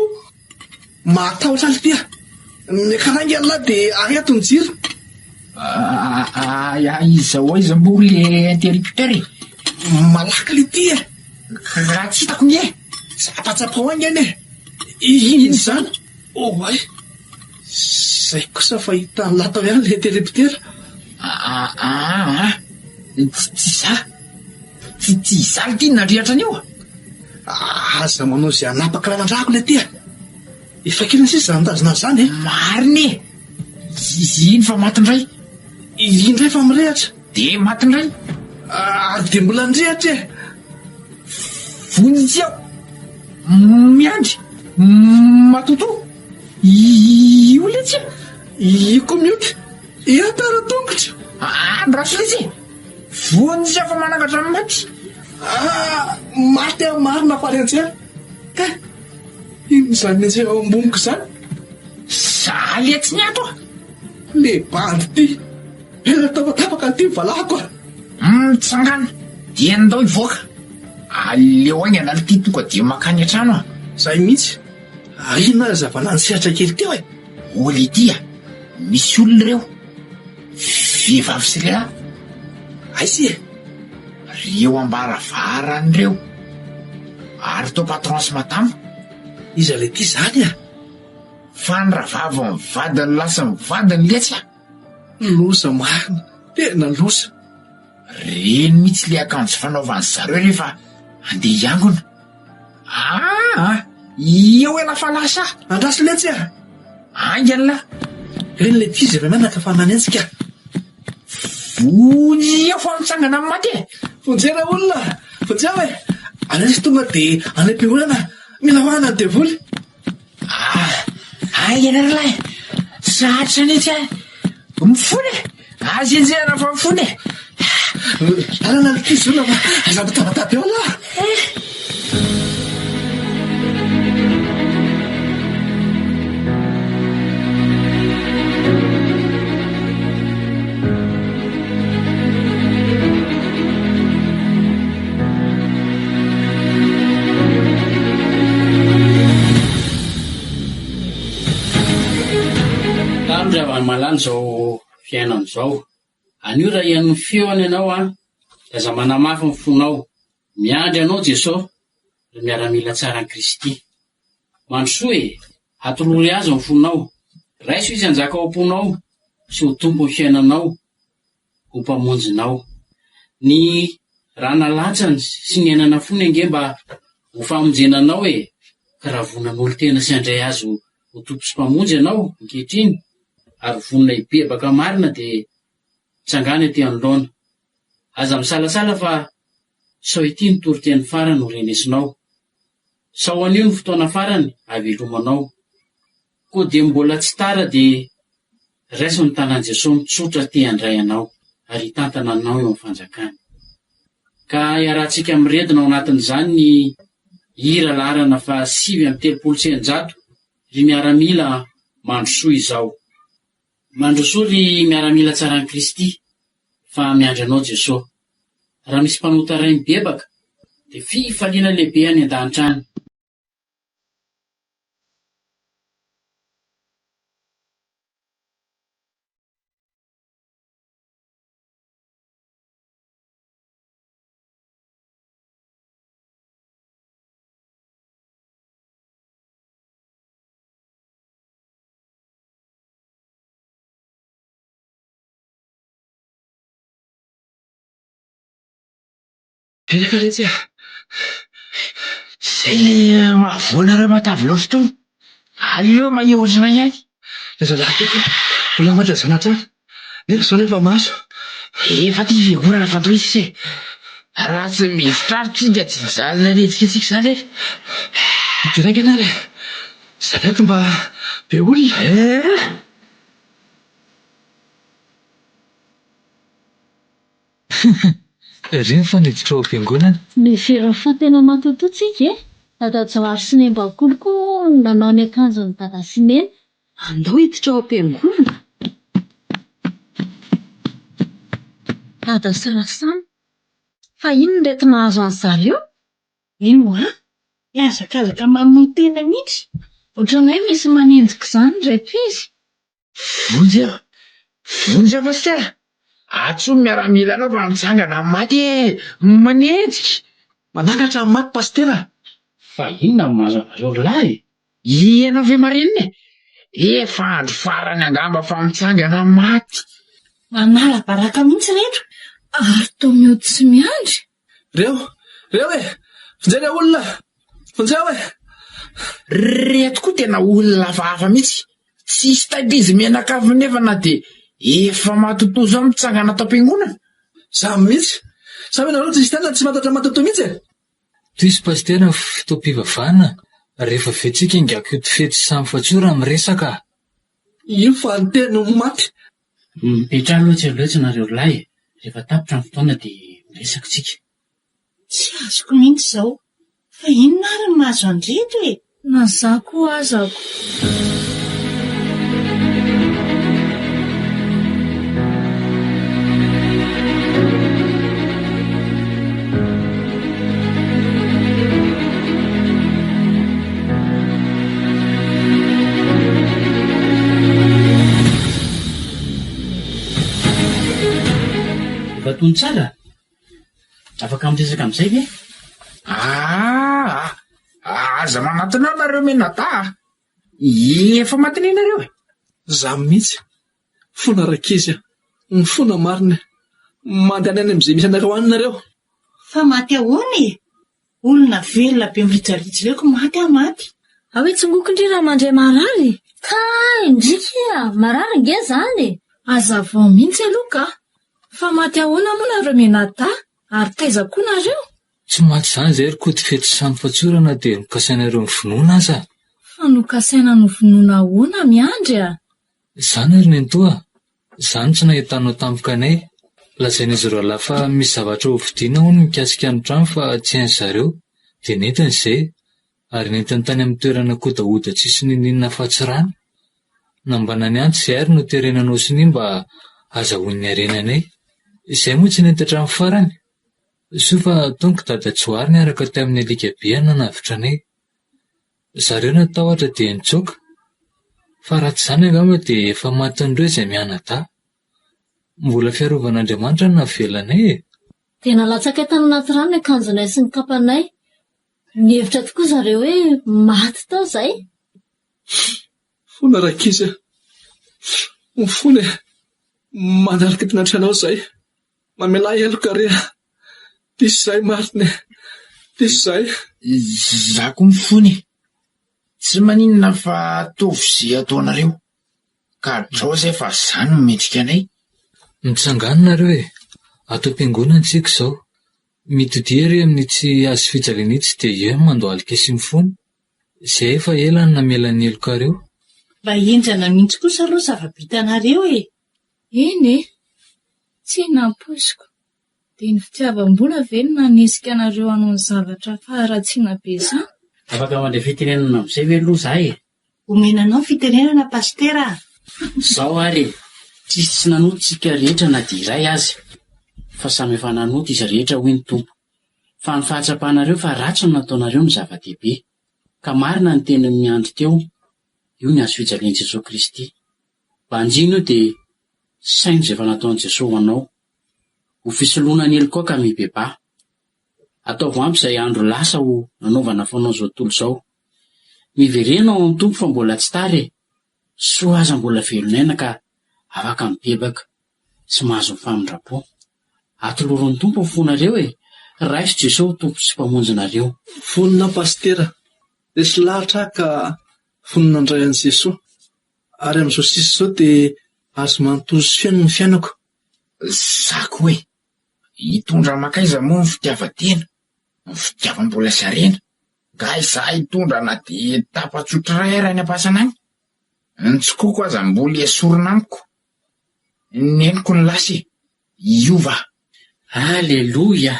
matahotra aly tia. Mikarangy an'lahy dia areto ny jiro. Izao izy mbo le interrupteur e. Malaka le tia. Raha tsy hitako ny e. Tsapatsapao any ane. Iny zany. Oh ay. Zay kosa fa hita latao ihany le interrupteur. Tsy za. Tsy za le tia nandrehatra an'io. Aza manao zay anapaka raha mandrahako le tia. Efa kina sisa zany tazona zany e. Mariny e. Izy iny fa matindray. Indray fa mirehatra. De matindray. Ary de mbola nirehatra e. Vonjy ao. Miandry. Matoto. Olona tsy. Iko mioty. Iatara tongotra. Andraso izy. Vonjy ao fa manangatra amin'ny maty. Maty ao marina farentsy ka iny zany nezay ao amboniko zany. Zaly etsy ny ato. Le bandy ty ela tapatapaka ty valako a. Tsangana dia ndao hivoaka. Aleo agny anary ty tonga dia makany an-trano a. Zay mihitsy. Inona zavanany sehatra kely teo e. Oly ity a. Misy olona reo. Vehivavy sy lehilahy. Aisy e. Reo ambaravarany reo. Ary tao patron sy matamo. Iza le ty zany a. Fanravava mivadiny lasa mivadiny letsy a. Losa marina. Tena losa. Reny mihitsy le akanjo fanaovany zareo rehefa andeha hiangona. Eo ela fa lasa. Andraso letsy a. Angany la. Reny le ty zay menaka fa nanentsika. Vonjy eo fa mitsangana amin'ny maty e. Vonjera olona. Vonjera e. Anasy tonga de any am-piangonana. Mila hoana ny devoly. Ianareo lahy. Sarotra netsy a. Mifony e. Azy enjehana fa mifony e. Alana le ty zona fa aza mitabataba eo la. Malany zao fiainana zao. Anio raha ian'ny feony ianao a, aza manamafy ny fonao. Miandry anao Jesosy, ry miaramila tsara ny Kristy. Mandrosoa e, hatolory azy ny fonao. Raiso izy anjaka ao am-ponao, sy ho tompo ny fiainanao, ho mpamonjinao. Ny raha nalatsany sy ny ainana fony ange mba ho famonjenanao e, ka raha vonan'olo tena sy andray azy ho tompo sy mpamonjy anao ankehitriny. Ary vonina ibe baka marina de tsangana ety anoloana. Aza misalasala fa sao ity ny toroteny farany ho renesinao. Sao anio ny fotoana farany avelomanao. koa dia mbola tsy tara dia raiso ny tanàn Jesosy mitsotra te handray anao ary hitantana anao eo amin'ny fanjakany. Ka iarahantsika miredina ao anatin'izany ny hira laharana fa 7:telopolo ry miaramila mandrosoa izao. Mandrosoa ry miaramila tsaran'i Kristy fa miandry anao Jesosy. Raha misy mpanota ray mibebaka dia fifaliana lehibe any an-danitra any. Erekaretsy zay le mahavoana raha matavy loatra to. Aleo maheotrina ihany. Zalahy mbola matra zanatra nefa zao nefa maso. Efa ty fivorana fanto isy e. Raha tsy mifitraritra tsy mijalina retsika tsika zany e. Diraika anary zalaiko mba be olona. Reny faniditra ao am-piangonana. Mifera fa tena matototsika e. Dadajoary sy Nembakolo koa nanao ny akanjon'ny dada sy Neny. Andao hiditra ao am-piangonana. Dada sy Rasana. Fa ino ndreto nahazo an'ny zareo? Ino a? Miazakazaka mamono tena mihitsy. Ohatran'ny hoe misy manenjika izany reto izy. Vonjy fa sy atso miaramila anao fa mitsangana maty e. Manenjika. Manangatra amin'ny maty pastera. Fa inona no mazava lahy? Ianao ve marinina e? Efa andro farany angamba fa mitsangana maty. Manala baraka mihitsy reto. Ary toa miody sy miandry. Reo e! Fijery olona! Fonjeo e! Reto koa tena olona hafahafa mihitsy. Tsisy tadizy menakavy nefa na dia efa matotozo ao mitsangana tao am-piangonana. Za mihitsy. Sa menareo tsy tena tsy matatra matoto mihitsy e. Toy isy pastera ny fotoam-pivavahana rehefa fetsika ingako io fety samy fatsora miresaka. Io fa ny teny maty. Mipetraha loatsa nareo lahy. Rehefa tapitra ny fotoana dia miresaka tsika. Tsy azoko mihitsy izao. Fa inona ary ny mahazo andreto e? Na za koa azako. Tony tsara. Afaka miresaka amin'izay ve? Aza manatona nareo menata. Efa matiny nareo e. Za mihitsy. Fona rakizy ny fona marina. Mandany any amin'izay misy anareo hoaninareo. Fa maty ahoana e? Olona velona be miritsaritsileko maty amaty. Hoe tsongokondry raha mandray marary. Ka indrika marary nge zany. Azavao mihitsy aloha ka. Fa maty ahoana moa nareo menata? Ary taiza koa nareo? Tsy maty zany zay koa ty fety samy fatsorana dia nokasainareo ny vonoana aza. Fa nokasaina no vonoana ahoana miandry a? Zany ary nentoa. Zany tsy nahitanao tampokanay. Lazain'izy ireo lafa misy zavatra ho vidiana hono mikasika ny trano fa tsy hain'ny zareo. Dia nentiny izay. Ary nentiny tany amin'ny toerana kodaoda tsisy ninina fa tsy rano. Nambana ny antsy izay ary no terenanao sy ny mba azahoan'ny arenanay. Izay moa tsy nentatra amin'ny farany. Sofa tonga dadajoary niaraka tamin'ny alika be nanavitra anay. Zareo natahotra dia nitsoaka. Fa raha tsy izany angamba dia efa matin'ireo izay mianada. Mbola fiarovan'Andriamanitra no navelanay e. Dia nalatsaka tany anaty rano ny akanjonay sy ny kapanay. Nihevitra tokoa zareo hoe maty tao izay. Fona rakizy. Fona manaraka ty natranao izay. Mamela heloka re. Tisy izay marina. Tisy izay. Za koa mifony. Tsy maninona fa tovy izay ataonareo. Ka drao izay fa izany no mendrika anay. Mitsangana nareo e. Ato am-piangonana tsika izao. Mitodia re amin'ny tsy azo fijaliana itsy dia eo mandoa alika sy mifony. Izay efa ela ny namelan'ny helokareo. Mba enjana mihitsy kosa aloha zava-bitanareo e. Eny e, tsy nampoisiko. Dia ny fitiavam-bola ve no nanesika anareo hanao ny zavatra faharatsiana be izany? Afaka mandray fitenenana amin'izay ve aloha izahay e? Omenanao fitenenana pastera. Izao ary tsisy tsy nanotontsika rehetra na dia iray azy, fa samy efa nanoto izy rehetra hoy ny Tompo. Fa ny fahatsapanareo fa ratsy no nataonareo ny zava-dehibe, ka marina ny tenin'ny andro teo, io ny hazofijalian'i Jesosy Kristy. Mba anjino io dia sainjo izay efa nataon'i Jesosy ho anao, ho fisoloana ny elikoka mibeba. Ataovy ampy izay andro lasa ho nanaovana fanao izao tontolo izao. Miverena ao amin'ny Tompo fa mbola tsy tary e. Soa aza mbola velonaina ka afaka mibebaka, tsy mahazo ny famindrapo. Atoloran'ny Tompo ny fonareo e. Raiso Jesosy Tompo sy mpamonjinareo. Fonina pastera, resy lahatra ka fonina indray an'i Jesosy. Ary amin'izao sisa izao dia azo mantozo fiaino ny fiainako. Zako hoe, hitondra makaiza moa ny fitiavan-tena, ny fitiavam-bola sarena. Ka izaho hitondra na dia tapa-tsotra iray ary any am-pasana any. Ny tsokoko aza mbola esorina amiko. Neniko ny lasy, iova. Aleloia!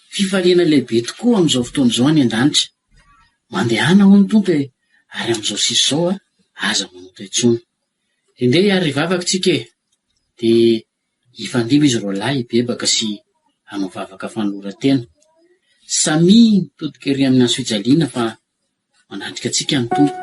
Fifaliana lehibe tokoa amin'izao fotoana izao any an-danitra. Mandehana ho ny Tompo e, ary amin'izao sisa izao aza manoto intsony. Indray ary vavaka tsika e, dia hifandimby izy roa lahy hibebaka sy hanao vavaka fanoloran-tena. Samy mitodika ery amin'ny hazofijaliana fa manandrika antsika ny Tompo.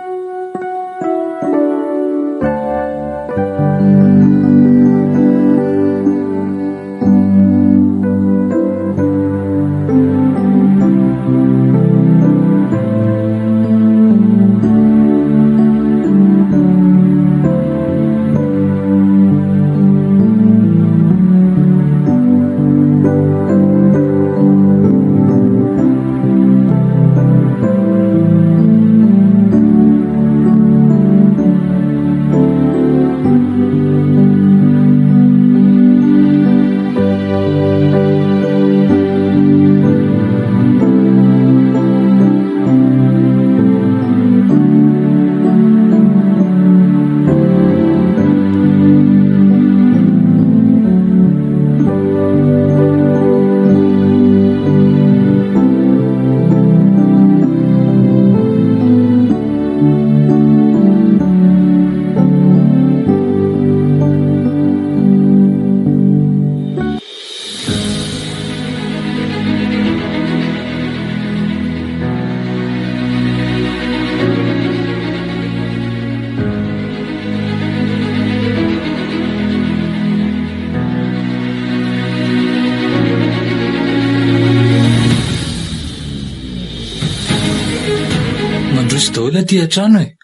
Mandroso daholo aty an-trano e.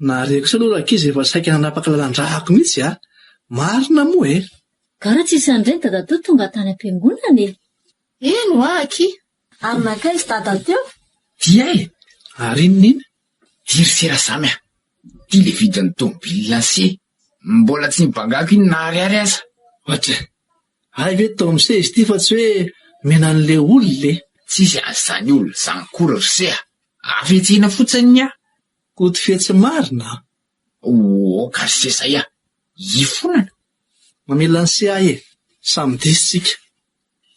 Nareko sa aloha rakizy efa saika nanapaka lalan-drahako mihitsy a. Marina moa e. Gara tsisy andreny dada teo tonga tany am-piangonana e. Eno aky. Ary nakaizy dada teo. Tia e, Ary inona? tiry sera samy a. Tia le vidin'ny tomobily lase. Mbola tsy nibangako iny nahariary aza. Ohatry, ay ve tao amin'izay izy ity fa tsy hoe menan'le olo le. Tsisy azany olo zany kory rosea. Afetsina fotsiny a. Koty fetsy marina. Ka se zay a. Ifonana. Mamela ny se ay e. Samy disitsika.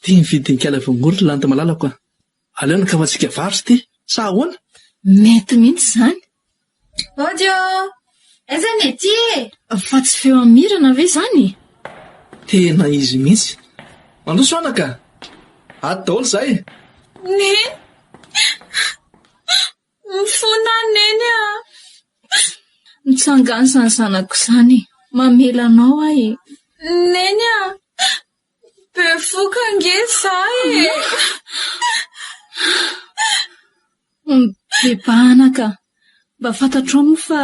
Tia ny vidin'ny kalavongorona lanta malalako a. Aleona ka fa tsika varotsy ty. Sa ahoana? Mety mihitsy izany. Odio! Aiza ny ety e? Fa tsy feo amirana ve izany? Tena izy mihitsy. Mandroso anaka. Ato daholo zay. Neny! Mifona neny a! Mitsangany izany zanako izany. Mamela anao ahy. Neny a! Be foka ange zaho e! Bebanaka. Mba fantatrao moa fa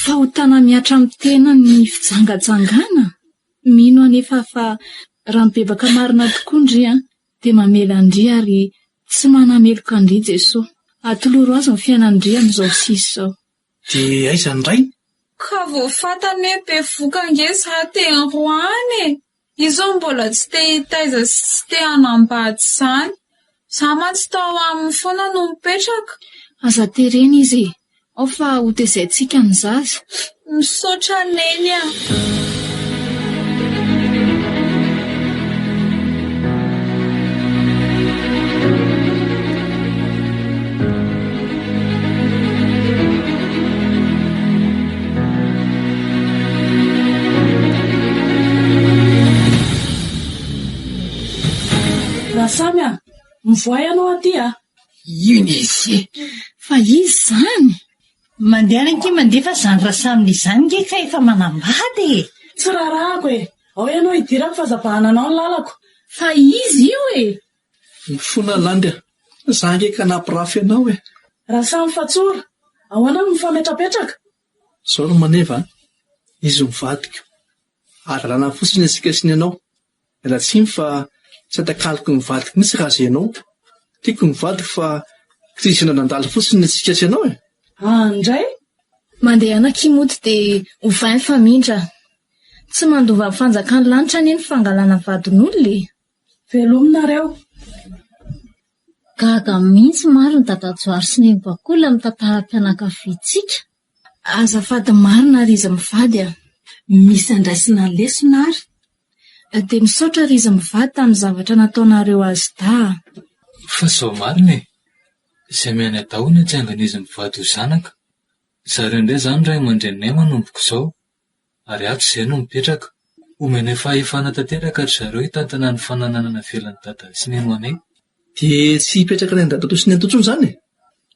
fahotana miatra amin'ny tena ny fijangajangana. Mino anefa fa raha mibebaka marina tokoa ndry dia mamela andry ary tsy manameloka andry Jesosy. Atoloro azy ny fiainandry amin'izao sisa izao. Dia aiza ndray? Ka voafatany hoe be voka ange zaho te androany e! Izao mbola tsy te hitaiza sy tsy te hanambady izany. Zaho mantsy tao aminy foana no mipetraka. Aza terena izy. Ao fa ho tezaintsika ny zaza. Misaotra neny a. Rasamy a, mivoay ianao aty a. Iny izy Fa izy zany. Mandeha anky mandefa zany Rasamina izany nge ka efa manambady e. Tsy rarahako e. Ao ianao hidirako fazabahana anao ny lalako. Fa izy io e. Mifona landy a. Za nge ka nampirafy ianao e. Rasamy fatsora. Ahoana no mifametrapetraka? Zao ro maneva, izy mivadiko. Ary rana fotsiny asika siny ianao. Ela tsimy fa tsy atakaliko mivadiko mihitsy raha zay ianao. Tiako mivadiko fa krisina nandalo fotsiny asika sy ianao e. Andray? Mandeha anakimoty dia hovainy famindra. Tsy mandova ny fanjakany lanitra ny fangalana vadin'olona e. Velominareo. Gaga mihitsy maro ny dadajoary sy ny bakoly amin'ny tantaram-pianakaviantsika. Azafady marina ry izy mivady a. Misy andraisina ny lesona ary. Dia misaotra ry izy mivady tamin'ny zavatra nataonareo azy da. Fa sao marina e. Izay miany ataona tsy angan'izy mivady ho zanaka. Zareo indray izany ray aman-drenay manomboko izao. Ary ato izay no mipetraka. Omena fahefana tanteraka ry zareo hitantana ny fananana velan'ny dada sy ny eno anay. Dia tsy hipetraka ny dada sy ny antotsony izany e.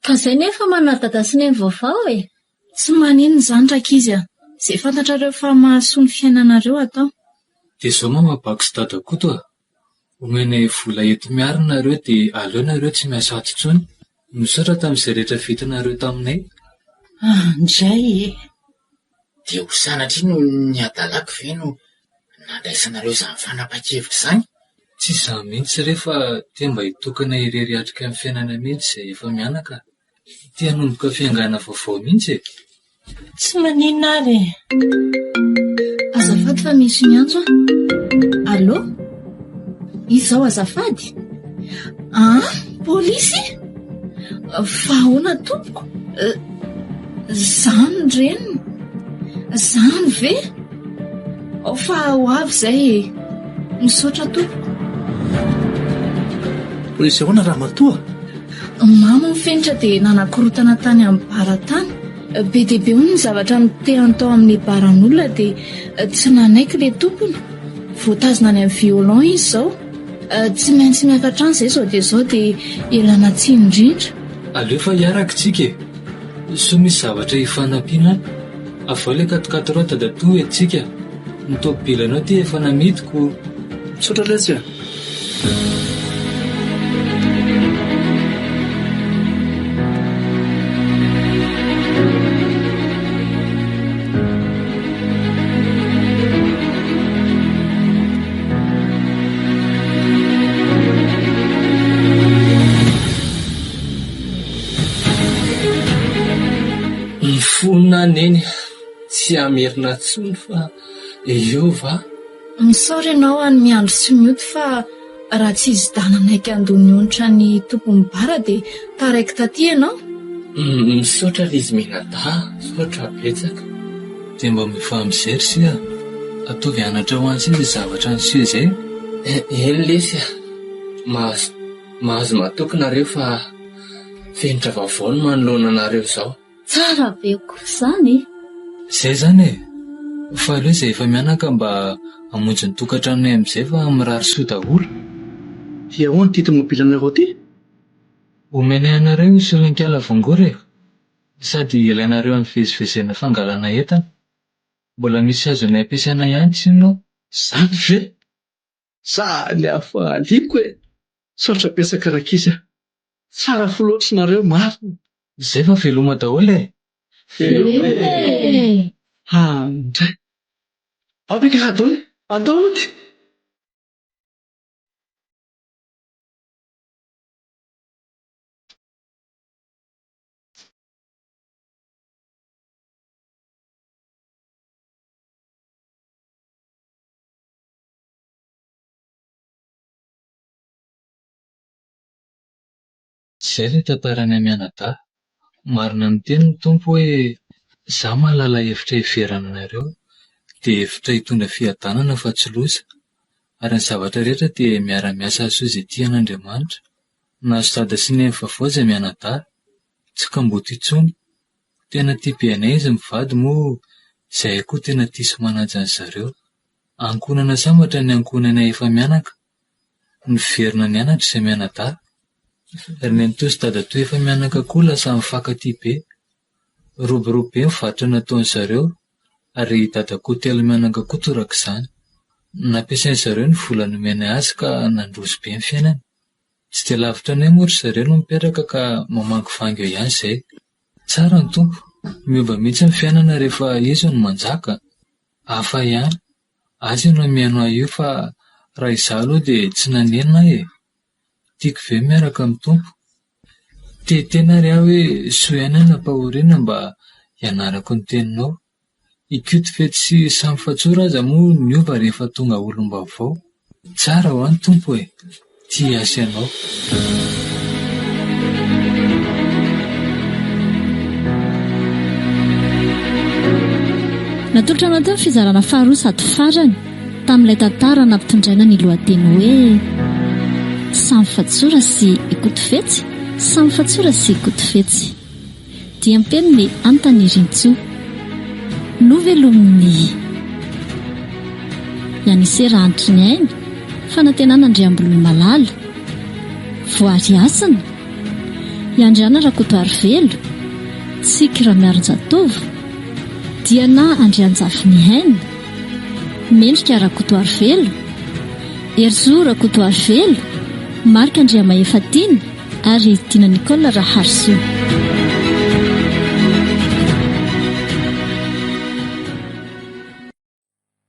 Ka izay nefa manana dada sy ny vaovao e. Tsy manino izany rakizy a. Izay fantatrareo fa mahasoa ny fiainanareo atao. Dia izao mamabako sy dada koto a. Omena vola eto miarina ireo dia aleonareo tsy miasa ato intsony. Misaotra tamin'izay rehetra vitanareo taminay. Andray e. dia ho sanatry no ny adalako ve no nandraisanareo izany fanapa-kevitra izany? Tsy izany mihitsy rehefa tia mba hitokana irery atrika amin'ny fiainana mihitsy izay efa mianaka. Tia hanomboka fiangana vaovao mihitsy e. Tsy maninona ary. Azafady fa misy miantso a. Allô? Izao azafady? Polisy? Fa ahoana tompoko? Zany reniny? Zany ve? Fa ho avy izay e. Misaotra tompoko. Polisy ahoana raha matoa? Mama mifenitra dia nanakorotana tany amin'ny baratany. Be dia be hono ny zavatra nitehany tao amin'ny baran'olona dia tsy nanaiky ilay tompony. Voatazona any amin'ny violon izy izao. Tsy maintsy miakatrano izay izao dia elana tsy indrindra. Aleo fa hiaraka tsika e. So misy zavatra hifanampiana. Avao ilay katokatoro dada toa etsika. Ny tomobilanao ty efa namidiko. Misaotra letsy a. Mifona neny, tsy amerina tsony fa eo va? Misaotra ianao any miandro sy mioty fa raha tsy izy dananaiky andony onitra ny tompony bara dia taraiky taty ianao. Misaotra izy menada, misaotra betsaka. Dia mba mifampizery sia. Ataovy anatra ho antsy izy zavatra ny sia izay. Eny lesy a. Mahazo matokinareo fa fenitra vaovao no manoloana anareo izao. Tsara be koa izany. Izay zany e. Fa aleo izay efa mianaka mba hamonjy ny tokantranonay amin'izay fa mirary soa daholo. Dia ahoana ty tomobilanareo ty? Omenay anareo solonkala vongory e. Sady ilainareo amin'ny fivezivezena fangalana entana. Mbola misy azonay ampiasaina ihany tsy inona? Zany ve? Saly hafa aliko e. Misaotra betsaka rakizy a. Tsara fo loatra nareo marina. Izay fa veloma daholo e. Andray. Abika radony, andao ty. Izay ilay tantarany Amianadahy. Marina miteny ny tompo hoe Zaho mahalala hevitra hiverana anareo dia hevitra hitondra fiadanana fa tsy loza, ary ny zavatra rehetra dia miara-miasa soa izay tian'Andriamanitra. Nahazo dada sy neny vaovao izay mianadahy, tsy kamboty intsony. Tena tia be anay izy mivady moa, izay koa tena tia sy manaja ny zareo. Ankonana sambatra ny ankonanay efa mianaka, niverina nianatra izay mianadahy. Ary ny antoy sy dada toa efa mianaka koa lasa mifankatia be. Roborobo be mivarotra nataony zareo, ary dada koa telo mianaka koa toraka izany. Nampiasainy zareo ny vola nomena azy ka nandroso be ny fiainany. Tsy dia lavitra anay moa ry zareo no mipetraka ka mamangy vangy eo ihany izay. Tsara ny tompo, miova mihitsy ny fiainana rehefa izy no manjaka. Hafa ihany, azy no mihaino ahy io fa raha izaho aloha dia tsy nanenina e. Tiako ve miaraka amin'ny tompo. Tena ry aho hoe soa ihany napahoriana mba hianarako ny teninao. Ikoto fety sy samy fatsora aza moa niova rehefa tonga olom-baovao. Tsara ho any tompo e, tia asa ianao. Natolotra anao teo ny fizarana faharoa sady farany tamin'ilay tantara nampitondraina ny lohateny hoe samy fatsora sy ikoto fetsy, samy fatsora sy ikoto fetsy. Dia ampeno ny Antany Rintsoa. Novelomin'ny Yanisera Antry ny aina, fanantenana Andriambolony Malala, Voary Asina, Iandriana Rakotoary Velo, Tsikira Miaron-Jatovo, Diana Andrianjafy ny aina, Mendrika Rakotoary Velo, Erzo Rakotoary Velo, Marika Andriamaefatiana ary Tina Nicola Raharso.